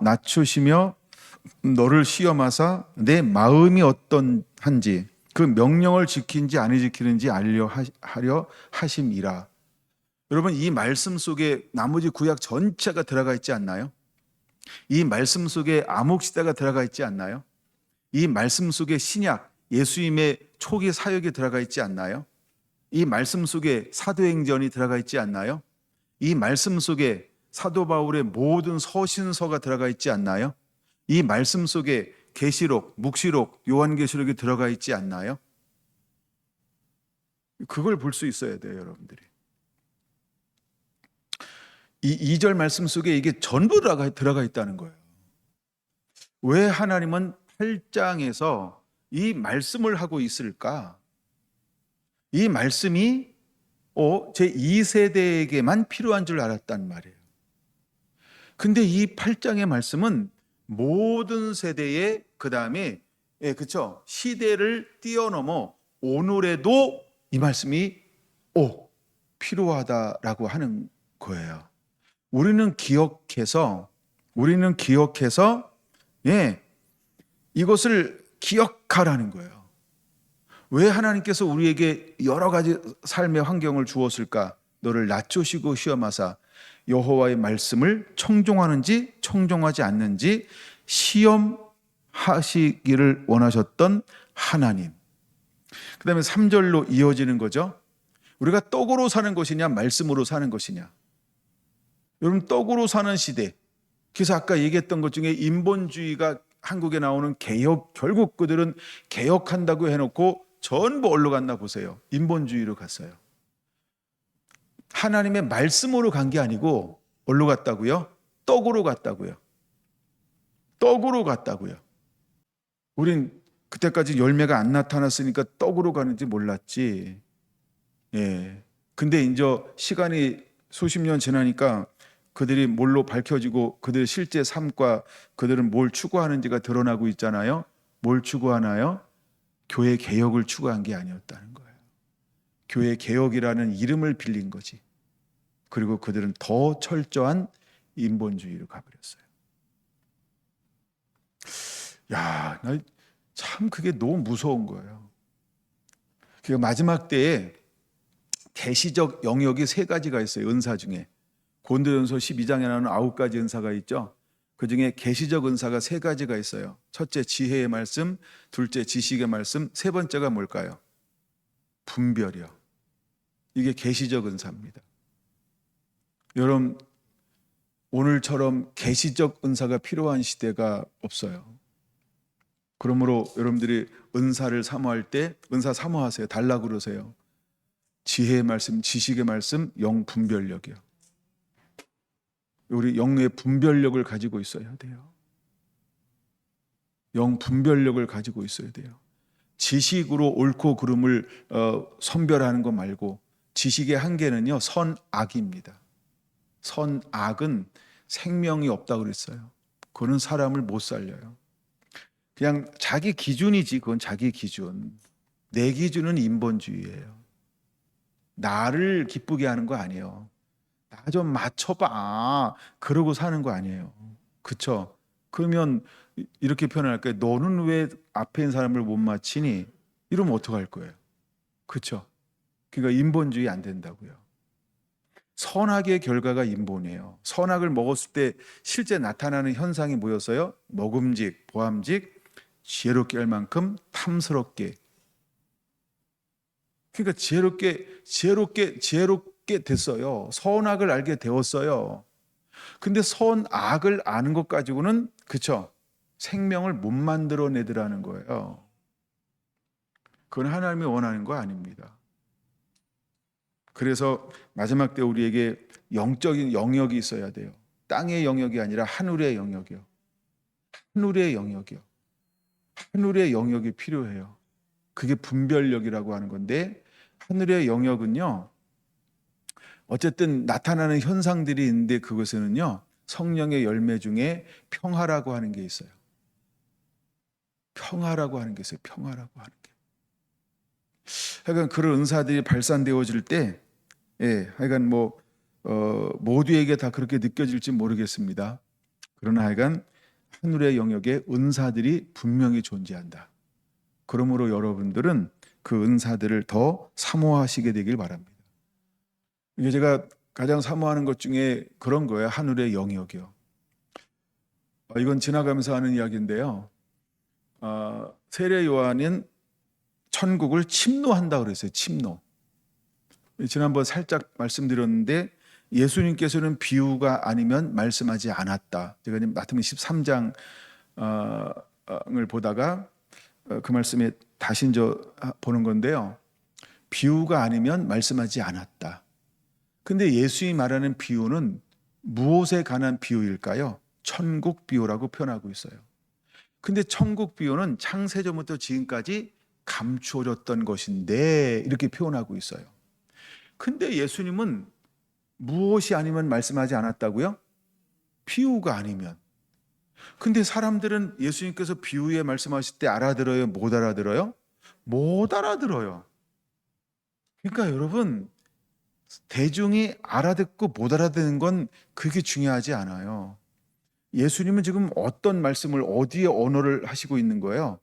너를 시험하사 내 마음이 어떤한지 그 명령을 지키는지 안 지키는지 하려 하심이라. 여러분, 이 말씀 속에 나머지 구약 전체가 들어가 있지 않나요? 이 말씀 속에 암흑시대가 들어가 있지 않나요? 이 말씀 속에 신약, 예수님의 초기 사역이 들어가 있지 않나요? 이 말씀 속에 사도행전이 들어가 있지 않나요? 이 말씀 속에 사도 바울의 모든 서신서가 들어가 있지 않나요? 이 말씀 속에 계시록, 묵시록, 요한계시록이 들어가 있지 않나요? 그걸 볼 수 있어야 돼요, 여러분들이. 이 2절 말씀 속에 이게 전부 들어가 있다는 거예요. 왜 하나님은 8장에서 이 말씀을 하고 있을까? 이 말씀이 제 2세대에게만 필요한 줄 알았단 말이에요. 근데 이 8장의 말씀은 모든 세대에, 그 다음에 그렇죠, 시대를 뛰어넘어 오늘에도 이 말씀이 필요하다라고 하는 거예요. 우리는 기억해서 이것을 기억하라는 거예요. 왜 하나님께서 우리에게 여러 가지 삶의 환경을 주었을까? 너를 낮추시고 시험하사 여호와의 말씀을 청종하는지 청종하지 않는지 시험하시기를 원하셨던 하나님. 그 다음에 3절로 이어지는 거죠. 우리가 떡으로 사는 것이냐 말씀으로 사는 것이냐. 여러분, 떡으로 사는 시대. 그래서 아까 얘기했던 것 중에 인본주의가 한국에 나오는 개혁, 결국 그들은 개혁한다고 해놓고 전부 어디로 갔나 보세요. 인본주의로 갔어요. 하나님의 말씀으로 간 게 아니고 어디로 갔다고요? 떡으로 갔다고요. 떡으로 갔다고요. 우린 그때까지 열매가 안 나타났으니까 떡으로 가는지 몰랐지. 예. 근데 이제 시간이 수십 년 지나니까 그들이 뭘로 밝혀지고 그들의 실제 삶과 그들은 뭘 추구하는지가 드러나고 있잖아요. 뭘 추구하나요? 교회 개혁을 추구한 게 아니었다는 거예요. 교회 개혁이라는 이름을 빌린 거지. 그리고 그들은 더 철저한 인본주의로 가버렸어요. 야, 나 참 그게 너무 무서운 거예요. 그 마지막 때에 대시적 영역이 세 가지가 있어요. 은사 중에. 고린도전서 12장에 나오는 9가지 은사가 있죠. 그중에 계시적 은사가 3가지가 있어요. 첫째 지혜의 말씀, 둘째 지식의 말씀, 세 번째가 뭘까요? 분별이요. 이게 계시적 은사입니다. 여러분, 오늘처럼 계시적 은사가 필요한 시대가 없어요. 그러므로 여러분들이 은사를 사모할 때 은사 사모하세요. 달라고 그러세요. 지혜의 말씀, 지식의 말씀, 영 분별력이요. 우리 영의 분별력을 가지고 있어야 돼요. 영 분별력을 가지고 있어야 돼요. 지식으로 옳고 그름을 선별하는 것 말고 지식의 한계는요, 선악입니다. 선악은 생명이 없다고 그랬어요. 그거는 사람을 못 살려요. 그냥 자기 기준이지. 그건 자기 기준. 내 기준은 인본주의예요. 나를 기쁘게 하는 거 아니에요. 나 좀 맞춰봐. 그러고 사는 거 아니에요. 그쵸? 그러면 이렇게 표현할까요? 너는 왜 앞에 있는 사람을 못 맞히니? 이러면 어떡할 거예요? 그쵸? 그러니까 인본주의 안 된다고요. 선악의 결과가 인본이에요. 선악을 먹었을 때 실제 나타나는 현상이 뭐였어요? 먹음직, 보암직, 지혜롭게 할 만큼 탐스럽게. 그러니까 지혜롭게 됐어요. 선악을 알게 되었어요. 근데 선악을 아는 것 가지고는, 그쵸? 생명을 못 만들어내더라는 거예요. 그건 하나님이 원하는 거 아닙니다. 그래서 마지막 때 우리에게 영적인 영역이 있어야 돼요. 땅의 영역이 아니라 하늘의 영역이요. 하늘의 영역이요. 하늘의 영역이 필요해요. 그게 분별력이라고 하는 건데, 하늘의 영역은요, 어쨌든 나타나는 현상들이 있는데 그것에는요, 성령의 열매 중에 평화라고 하는 게 있어요. 평화라고 하는 게 있어요. 평화라고 하는 게. 하여간 그런 은사들이 발산되어질 때, 하여간 모두에게 다 그렇게 느껴질지 모르겠습니다. 그러나 하여간 하늘의 영역에 은사들이 분명히 존재한다. 그러므로 여러분들은 그 은사들을 더 사모하시게 되길 바랍니다. 이게 제가 가장 사모하는 것 중에 그런 거예요. 하늘의 영역이요. 이건 지나가면서 하는 이야기인데요. 세례 요한은 천국을 침노한다고 그랬어요. 침노. 지난번 살짝 말씀드렸는데 예수님께서는 비유가 아니면 말씀하지 않았다. 제가 마태복음 13장을 보다가 그 말씀에 다시 보는 건데요. 비유가 아니면 말씀하지 않았다. 근데 예수님이 말하는 비유는 무엇에 관한 비유일까요? 천국 비유라고 표현하고 있어요. 근데 천국 비유는 창세전부터 지금까지 감추어졌던 것인데 이렇게 표현하고 있어요. 근데 예수님은 무엇이 아니면 말씀하지 않았다고요? 비유가 아니면. 근데 사람들은 예수님께서 비유에 말씀하실 때 알아들어요? 못 알아들어요? 못 알아들어요. 그러니까 여러분, 대중이 알아듣고 못 알아듣는 건 그게 중요하지 않아요. 예수님은 지금 어떤 말씀을 어디에 언어를 하시고 있는 거예요?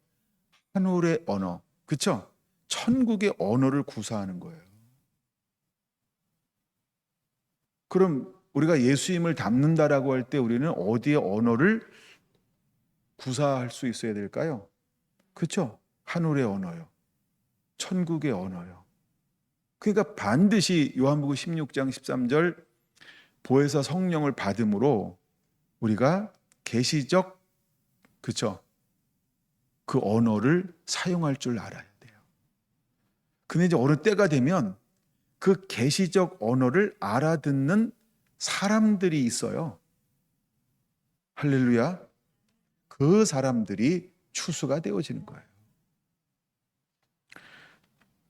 하늘의 언어. 그렇죠? 천국의 언어를 구사하는 거예요. 그럼 우리가 예수님을 닮는다라고 할 때 우리는 어디에 언어를 구사할 수 있어야 될까요? 그렇죠? 하늘의 언어요. 천국의 언어요. 그러니까 반드시 요한복음 16장 13절 보혜사 성령을 받음으로 우리가 계시적, 그렇죠? 그 언어를 사용할 줄 알아야 돼요. 근데 이제 어느 때가 되면 그 계시적 언어를 알아듣는 사람들이 있어요. 할렐루야. 그 사람들이 추수가 되어지는 거예요.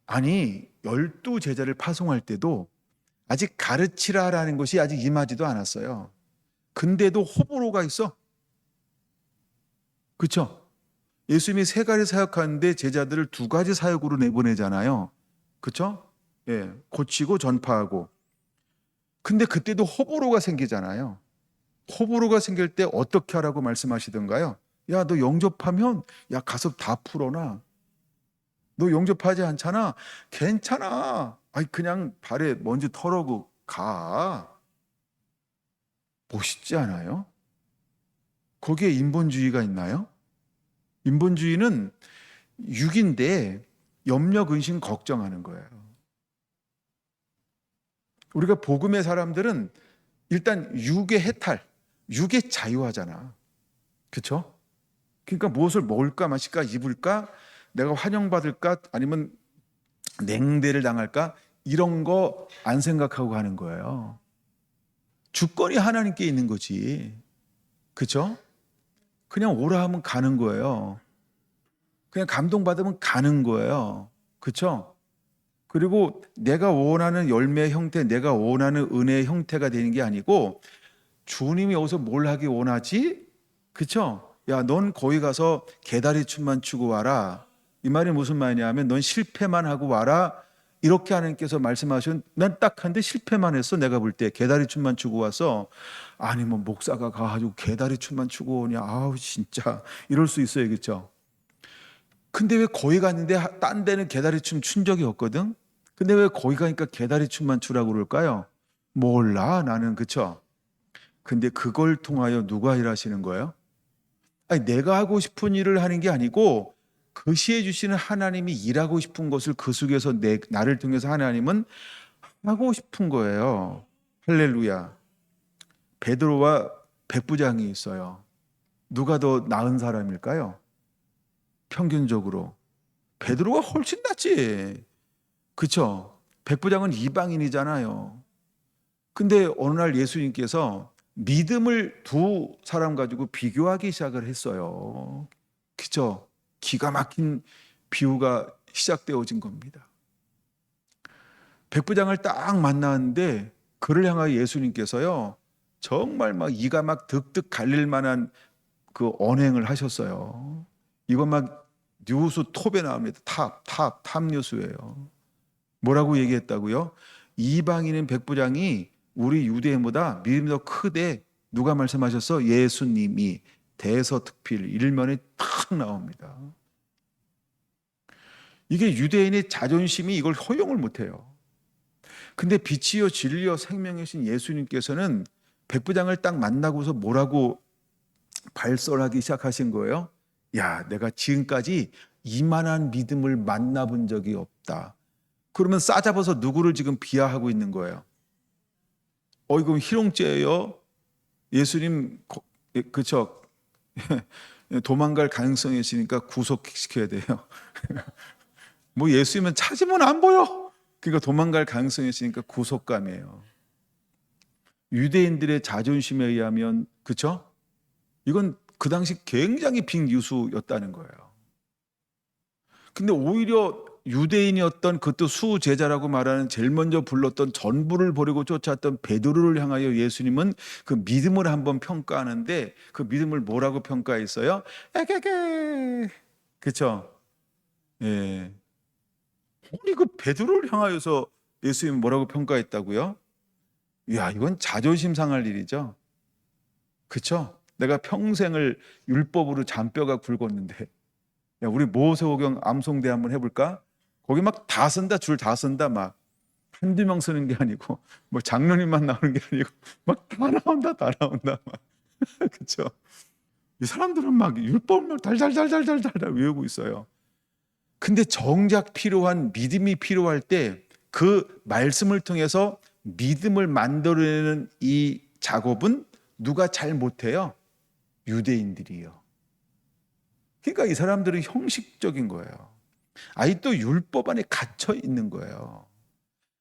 아니, 12제자를 파송할 때도 아직 가르치라라는 것이 아직 임하지도 않았어요. 근데도 호불호가 있어. 그렇죠? 예수님이 3가지 사역하는데 제자들을 2가지 사역으로 내보내잖아요. 그렇죠? 예, 고치고 전파하고. 근데 그때도 호불호가 생기잖아요. 호불호가 생길 때 어떻게 하라고 말씀하시던가요? 야, 너 영접하면 야, 가서 다 풀어놔. 너 영접하지 않잖아? 괜찮아. 아니, 그냥 발에 먼지 털어고 가. 멋있지 않아요? 거기에 인본주의가 있나요? 인본주의는 육인데 염려, 근심, 걱정하는 거예요. 우리가 복음의 사람들은 일단 육의 해탈, 육의 자유하잖아. 그렇죠? 그러니까 무엇을 먹을까 마실까 입을까, 내가 환영받을까 아니면 냉대를 당할까, 이런 거 안 생각하고 가는 거예요. 주권이 하나님께 있는 거지. 그렇죠? 그냥 오라 하면 가는 거예요. 그냥 감동받으면 가는 거예요. 그렇죠? 그리고 내가 원하는 열매 형태, 내가 원하는 은혜의 형태가 되는 게 아니고, 주님이 여기서 뭘 하기 원하지? 그쵸? 야, 넌 거기 가서 개다리 춤만 추고 와라. 이 말이 무슨 말이냐면, 넌 실패만 하고 와라. 이렇게 하나님께서 말씀하신, 난 딱 한데 실패만 했어. 내가 볼 때 개다리 춤만 추고 와서. 아니 뭐 목사가 가가지고 개다리 춤만 추고 오냐. 아우 진짜 이럴 수 있어요. 그렇죠? 근데 왜 거기 갔는데 딴 데는 개다리 춤 춘 적이 없거든? 근데 왜 거기 가니까 개다리 춤만 추라고 그럴까요? 몰라 나는. 그쵸? 근데 그걸 통하여 누가 일하시는 거예요? 아니, 내가 하고 싶은 일을 하는 게 아니고 그시해 주시는 하나님이 일하고 싶은 것을 그 속에서 나를 통해서 하나님은 하고 싶은 거예요. 할렐루야. 베드로와 백부장이 있어요. 누가 더 나은 사람일까요? 평균적으로 베드로가 훨씬 낫지. 그쵸? 백부장은 이방인이잖아요. 근데 어느 날 예수님께서 믿음을 두 사람 가지고 비교하기 시작을 했어요. 그쵸? 기가 막힌 비유가 시작되어진 겁니다. 백부장을 딱 만났는데 그를 향하여 예수님께서요, 정말 막 이가 막 득득 갈릴 만한 그 언행을 하셨어요. 이건 막 뉴스 톱에 나옵니다. 탑 뉴스예요. 뭐라고 얘기했다고요? 이방인인 백부장이 우리 유대인보다 믿음이 더 크대. 누가 말씀하셨어? 예수님이. 대서특필 일면에 탁 나옵니다. 이게 유대인의 자존심이 이걸 허용을 못해요. 근데 빛이요 진리요 생명이신 예수님께서는 백부장을 딱 만나고서 뭐라고 발설하기 시작하신 거예요? 야, 내가 지금까지 이만한 믿음을 만나본 적이 없다. 그러면 싸잡아서 누구를 지금 비하하고 있는 거예요? 이거 희롱죄예요. 예수님 그쵸? 도망갈 가능성이 있으니까 구속시켜야 돼요. 뭐 예수님은 찾으면 안 보여. 그러니까 도망갈 가능성이 있으니까 구속감이에요. 유대인들의 자존심에 의하면 그쵸? 이건 그 당시 굉장히 빅뉴스였다는 거예요. 근데 오히려 유대인이었던 그것도 수제자라고 말하는 제일 먼저 불렀던 전부를 버리고 쫓아왔던 베드로를 향하여 예수님은 그 믿음을 한번 평가하는데 그 믿음을 뭐라고 평가했어요? 에게게. 그쵸? 예. 아니 그 베드로를 향하여서 예수님이 뭐라고 평가했다고요? 이야, 이건 자존심 상할 일이죠. 그쵸? 내가 평생을 율법으로 잔뼈가 굵었는데, 야, 우리 모세오경 암송대 한번 해볼까? 거기 막 다 쓴다, 줄 다 쓴다, 막. 한두 명 쓰는 게 아니고, 뭐 장로님만 나오는 게 아니고, 막 다 나온다, 다 나온다, 막. 그쵸? 이 사람들은 막 율법을 달달달달달달 외우고 있어요. 근데 정작 필요한 믿음이 필요할 때 그 말씀을 통해서 믿음을 만들어내는 이 작업은 누가 잘 못해요? 유대인들이요. 그러니까 이 사람들은 형식적인 거예요. 아직도 율법 안에 갇혀 있는 거예요.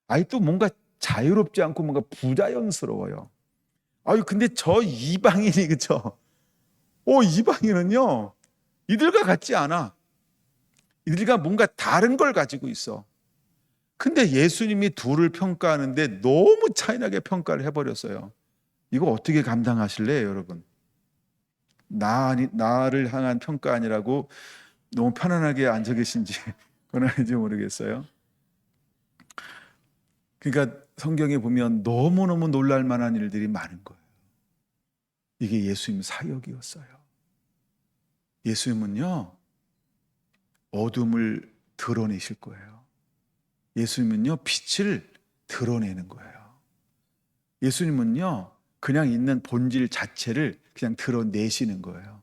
아직도 뭔가 자유롭지 않고 뭔가 부자연스러워요. 근데 저 이방인이 그쵸? 이방인은요, 이들과 같지 않아. 이들과 뭔가 다른 걸 가지고 있어. 근데 예수님이 둘을 평가하는데 너무 차이나게 평가를 해버렸어요. 이거 어떻게 감당하실래요, 여러분? 나를 향한 평가 아니라고 너무 편안하게 앉아 계신지 그건 아닌지 모르겠어요. 그러니까 성경에 보면 너무너무 놀랄 만한 일들이 많은 거예요. 이게 예수님 사역이었어요. 예수님은요, 어둠을 드러내실 거예요. 예수님은요, 빛을 드러내는 거예요. 예수님은요, 그냥 있는 본질 자체를 그냥 드러내시는 거예요.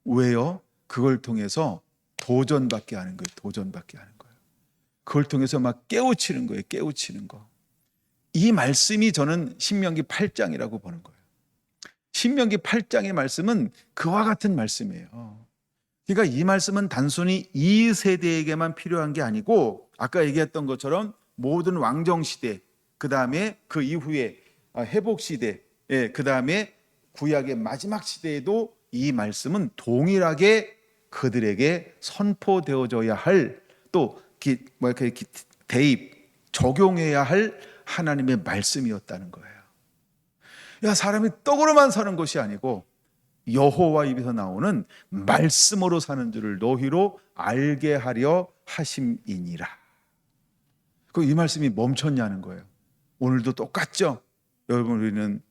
왜요? 그걸 통해서 도전받게 하는 거예요. 도전받게 하는 거예요. 그걸 통해서 막 깨우치는 거예요. 깨우치는 거. 이 말씀이 저는 신명기 8장이라고 보는 거예요. 신명기 8장의 말씀은 그와 같은 말씀이에요. 그러니까 이 말씀은 단순히 이 세대에게만 필요한 게 아니고 아까 얘기했던 것처럼 모든 왕정시대, 그 다음에 그 이후에 회복시대, 그 다음에 구약의 마지막 시대에도 이 말씀은 동일하게 그들에게 선포되어져야 할, 또 이렇게 대입, 적용해야 할 하나님의 말씀이었다는 거예요. 야, 사람이 떡으로만 사는 것이 아니고 여호와 입에서 나오는 말씀으로 사는 줄을 너희로 알게 하려 하심이니라. 이 말씀이 멈췄냐는 거예요. 오늘도 똑같죠? 여러분, 우리는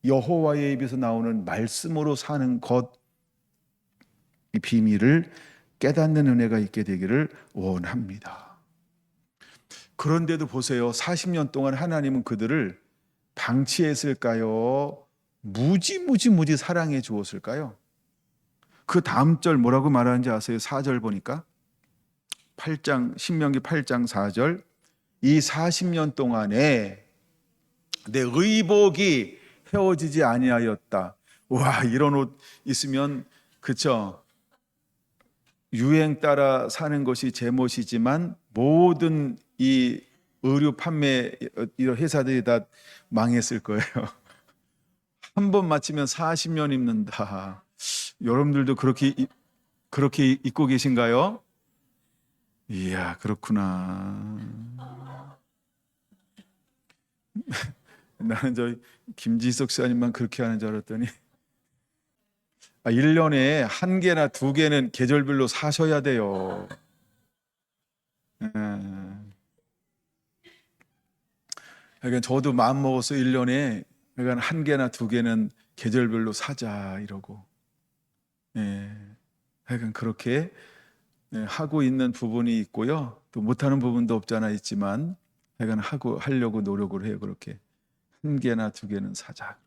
여호와의 입에서 나오는 말씀으로 사는 것, 이 비밀을 깨닫는 은혜가 있게 되기를 원합니다. 그런데도 보세요. 40년 동안 하나님은 그들을 방치했을까요? 무지 사랑해 주었을까요? 그 다음 절 뭐라고 말하는지 아세요? 4절 보니까 8장 신명기 8장 4절 이 40년 동안에 내 의복이 헤어지지 아니하였다. 와, 이런 옷 있으면 그쵸? 유행 따라 사는 것이 제멋이지만 모든 이 의류 판매 이런 회사들이 다 망했을 거예요. 한 번 맞추면 40년 입는다. 여러분들도 그렇게 입고 계신가요? 이야, 그렇구나. 나는 저 김지석 씨아님만 그렇게 하는 줄 알았더니 1년에 한 개나 두 개는 계절별로 사셔야 돼요. 그러니까 저도 마음 먹어서 1년에 그러니까 한 개나 두 개는 계절별로 사자 이러고, 그러니까 그렇게 하고 있는 부분이 있고요. 또 못하는 부분도 없잖아 있지만, 그러니까 하려고 노력을 해요. 그렇게 한 개나 두 개는 사자.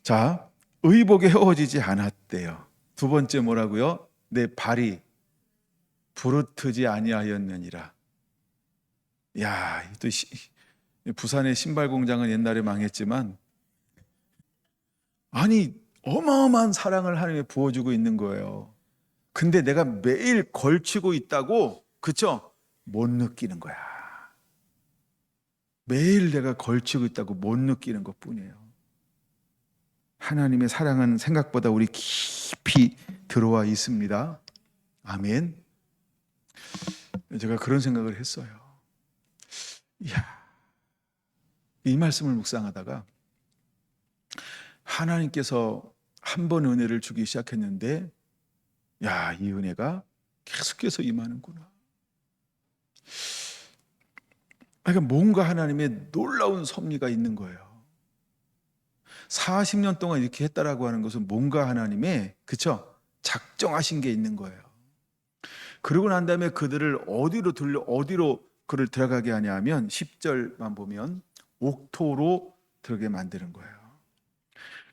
자, 의복에 헤어지지 않았대요. 두 번째 뭐라고요? 내 발이 부르트지 아니하였느니라. 야, 또 부산의 신발 공장은 옛날에 망했지만 아니 어마어마한 사랑을 하나님이 부어주고 있는 거예요. 근데 내가 매일 걸치고 있다고 그쵸? 못 느끼는 거야. 매일 내가 걸치고 있다고 못 느끼는 것뿐이에요. 하나님의 사랑은 생각보다 우리 깊이 들어와 있습니다. 아멘. 제가 그런 생각을 했어요. 이야, 이 말씀을 묵상하다가 하나님께서 한 번 은혜를 주기 시작했는데 야, 이 은혜가 계속해서 임하는구나. 그러니까 뭔가 하나님의 놀라운 섭리가 있는 거예요. 40년 동안 이렇게 했다라고 하는 것은 뭔가 하나님의 그쵸? 작정하신 게 있는 거예요. 그러고 난 다음에 그들을 어디로 그를 들어가게 하냐면 10절만 보면 옥토로 들어가게 만드는 거예요.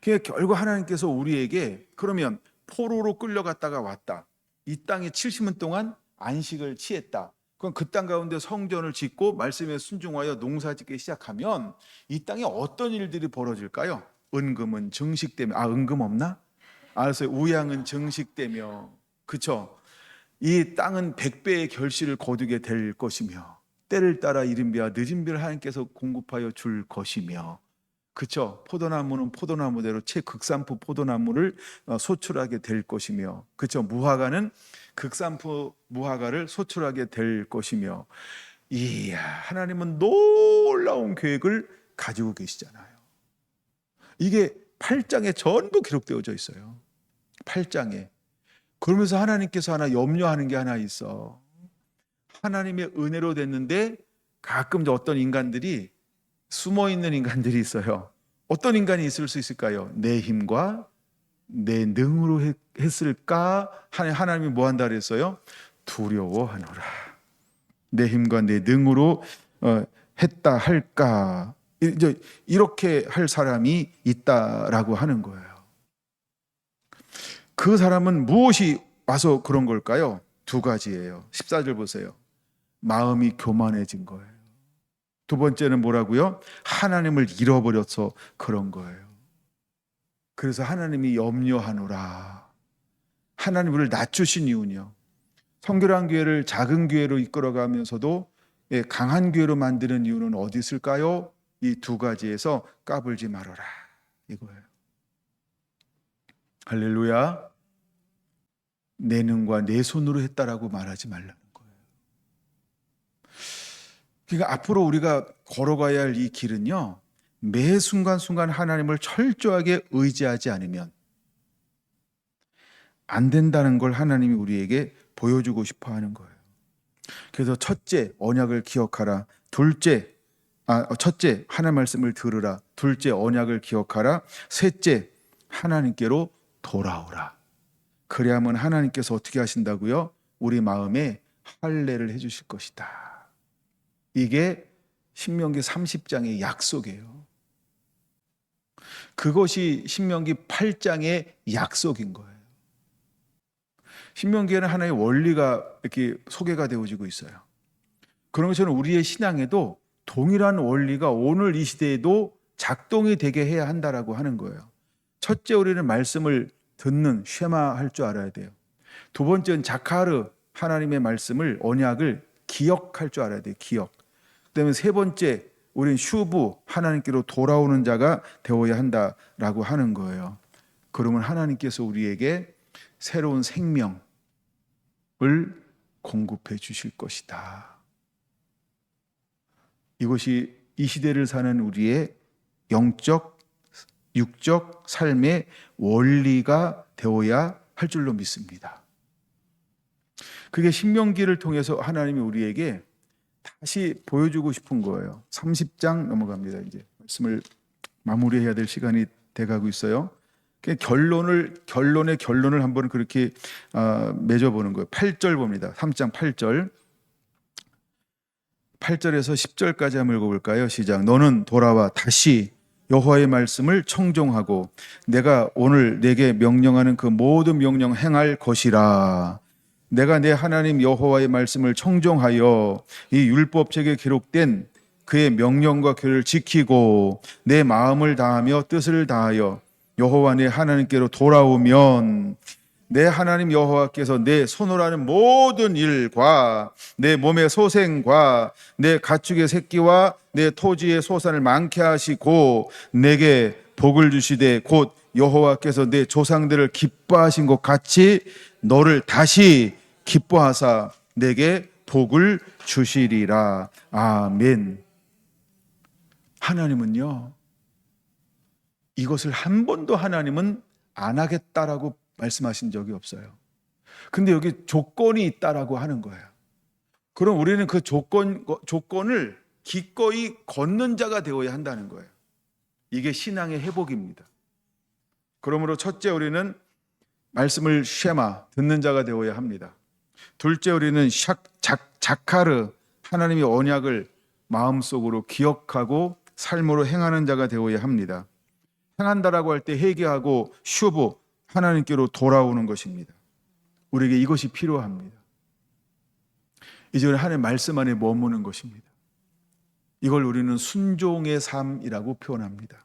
그러니까 결국 하나님께서 우리에게 그러면 포로로 끌려갔다가 왔다. 이 땅에 70년 동안 안식을 취했다. 그럼 그 땅 가운데 성전을 짓고 말씀에 순종하여 농사짓기 시작하면 이 땅에 어떤 일들이 벌어질까요? 은금은 증식되며 은금 없나? 알았어요. 우양은 증식되며 그쵸? 이 땅은 100배의 결실을 거두게 될 것이며 때를 따라 이른 비와 늦은 비를 하나님께서 공급하여 줄 것이며 그쵸? 포도나무는 포도나무대로 최극산포 포도나무를 소출하게 될 것이며 그쵸? 무화과는 극산포 무화과를 소출하게 될 것이며 이야, 하나님은 놀라운 계획을 가지고 계시잖아요. 이게 8장에 전부 기록되어져 있어요. 8장에. 그러면서 하나님께서 하나 염려하는 게 하나 있어. 하나님의 은혜로 됐는데 가끔 어떤 인간들이 숨어있는 인간들이 있어요. 어떤 인간이 있을 수 있을까요? 내 힘과 내 능으로 했을까? 하나님이 뭐 한다 그랬어요? 두려워하노라. 내 힘과 내 능으로 했다 할까? 이제 이렇게 할 사람이 있다라고 하는 거예요. 그 사람은 무엇이 와서 그런 걸까요? 두 가지예요. 14절 보세요. 마음이 교만해진 거예요. 두 번째는 뭐라고요? 하나님을 잃어버려서 그런 거예요. 그래서 하나님이 염려하노라. 하나님을 낮추신 이유는요. 성결한 교회를 작은 교회로 이끌어가면서도 강한 교회로 만드는 이유는 어디 있을까요? 이 두 가지에서 까불지 말아라 이거예요. 할렐루야. 내 능과 내 손으로 했다라고 말하지 말라는 거예요. 그러니까 앞으로 우리가 걸어가야 할 이 길은요, 매 순간순간 하나님을 철저하게 의지하지 않으면 안 된다는 걸 하나님이 우리에게 보여주고 싶어 하는 거예요. 그래서 첫째, 언약을 기억하라. 첫째, 하나님 말씀을 들으라. 둘째, 언약을 기억하라. 셋째, 하나님께로 돌아오라. 그래야만 하나님께서 어떻게 하신다고요? 우리 마음에 할례를 해주실 것이다. 이게 신명기 30장의 약속이에요. 그것이 신명기 8장의 약속인 거예요. 신명기에는 하나의 원리가 이렇게 소개가 되어지고 있어요. 그런 것처럼 우리의 신앙에도 동일한 원리가 오늘 이 시대에도 작동이 되게 해야 한다라고 하는 거예요. 첫째, 우리는 말씀을 듣는 쉐마할 줄 알아야 돼요. 두 번째는 자카르, 하나님의 말씀을, 언약을 기억할 줄 알아야 돼요. 기억. 그다음에 세 번째, 우리는 슈브, 하나님께로 돌아오는 자가 되어야 한다라고 하는 거예요. 그러면 하나님께서 우리에게 새로운 생명을 공급해 주실 것이다. 이것이 이 시대를 사는 우리의 영적, 육적 삶의 원리가 되어야 할 줄로 믿습니다. 그게 신명기를 통해서 하나님이 우리에게 다시 보여주고 싶은 거예요. 30장 넘어갑니다. 이제 말씀을 마무리해야 될 시간이 돼가고 있어요. 결론의 결론을 한번 그렇게 맺어보는 거예요. 8절 봅니다. 3장 8절. 8절에서 10절까지 한번 읽어볼까요? 시작. 너는 돌아와 다시 여호와의 말씀을 청종하고 내가 오늘 내게 명령하는 그 모든 명령 행할 것이라. 내가 내 하나님 여호와의 말씀을 청종하여 이 율법책에 기록된 그의 명령과 규를 지키고 내 마음을 다하며 뜻을 다하여 여호와 내 하나님께로 돌아오면 내 하나님 여호와께서 내 손으로 하는 모든 일과 내 몸의 소생과 내 가축의 새끼와 내 토지의 소산을 많게 하시고 내게 복을 주시되 곧 여호와께서 내 조상들을 기뻐하신 것 같이 너를 다시 기뻐하사 내게 복을 주시리라. 아멘. 하나님은요, 이것을 한 번도 하나님은 안 하겠다라고 말씀하신 적이 없어요. 근데 여기 조건이 있다라고 하는 거예요. 그럼 우리는 그 조건을 기꺼이 걷는 자가 되어야 한다는 거예요. 이게 신앙의 회복입니다. 그러므로 첫째, 우리는 말씀을 쉐마, 듣는 자가 되어야 합니다. 둘째, 우리는 자카르, 하나님의 언약을 마음속으로 기억하고 삶으로 행하는 자가 되어야 합니다. 행한다라고 할 때 회개하고 슈브, 하나님께로 돌아오는 것입니다. 우리에게 이것이 필요합니다. 이제 하나님의 말씀 안에 머무는 것입니다. 이걸 우리는 순종의 삶이라고 표현합니다.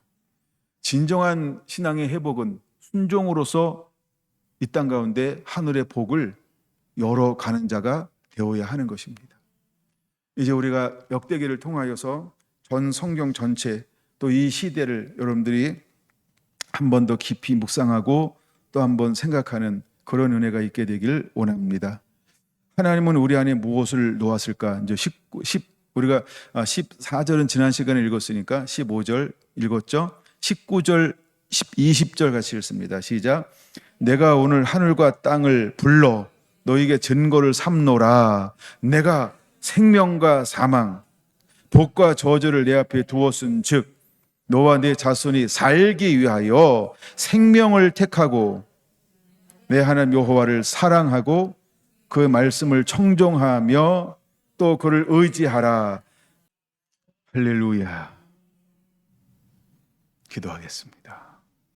진정한 신앙의 회복은 순종으로서 이 땅 가운데 하늘의 복을 열어가는 자가 되어야 하는 것입니다. 이제 우리가 역대기를 통하여서 전 성경 전체 또 이 시대를 여러분들이 한 번 더 깊이 묵상하고 또 한 번 생각하는 그런 은혜가 있게 되길 원합니다. 하나님은 우리 안에 무엇을 놓았을까? 이제 우리가 14절은 지난 시간에 읽었으니까 15절 읽었죠? 19절, 20절 같이 읽습니다. 시작. 내가 오늘 하늘과 땅을 불러 너에게 증거를 삼노라. 내가 생명과 사망, 복과 저주를 내 앞에 두었은즉 너와 내 자손이 살기 위하여 생명을 택하고 내 하나님 여호와를 사랑하고 그 말씀을 청종하며 또 그를 의지하라. 할렐루야. 기도하겠습니다.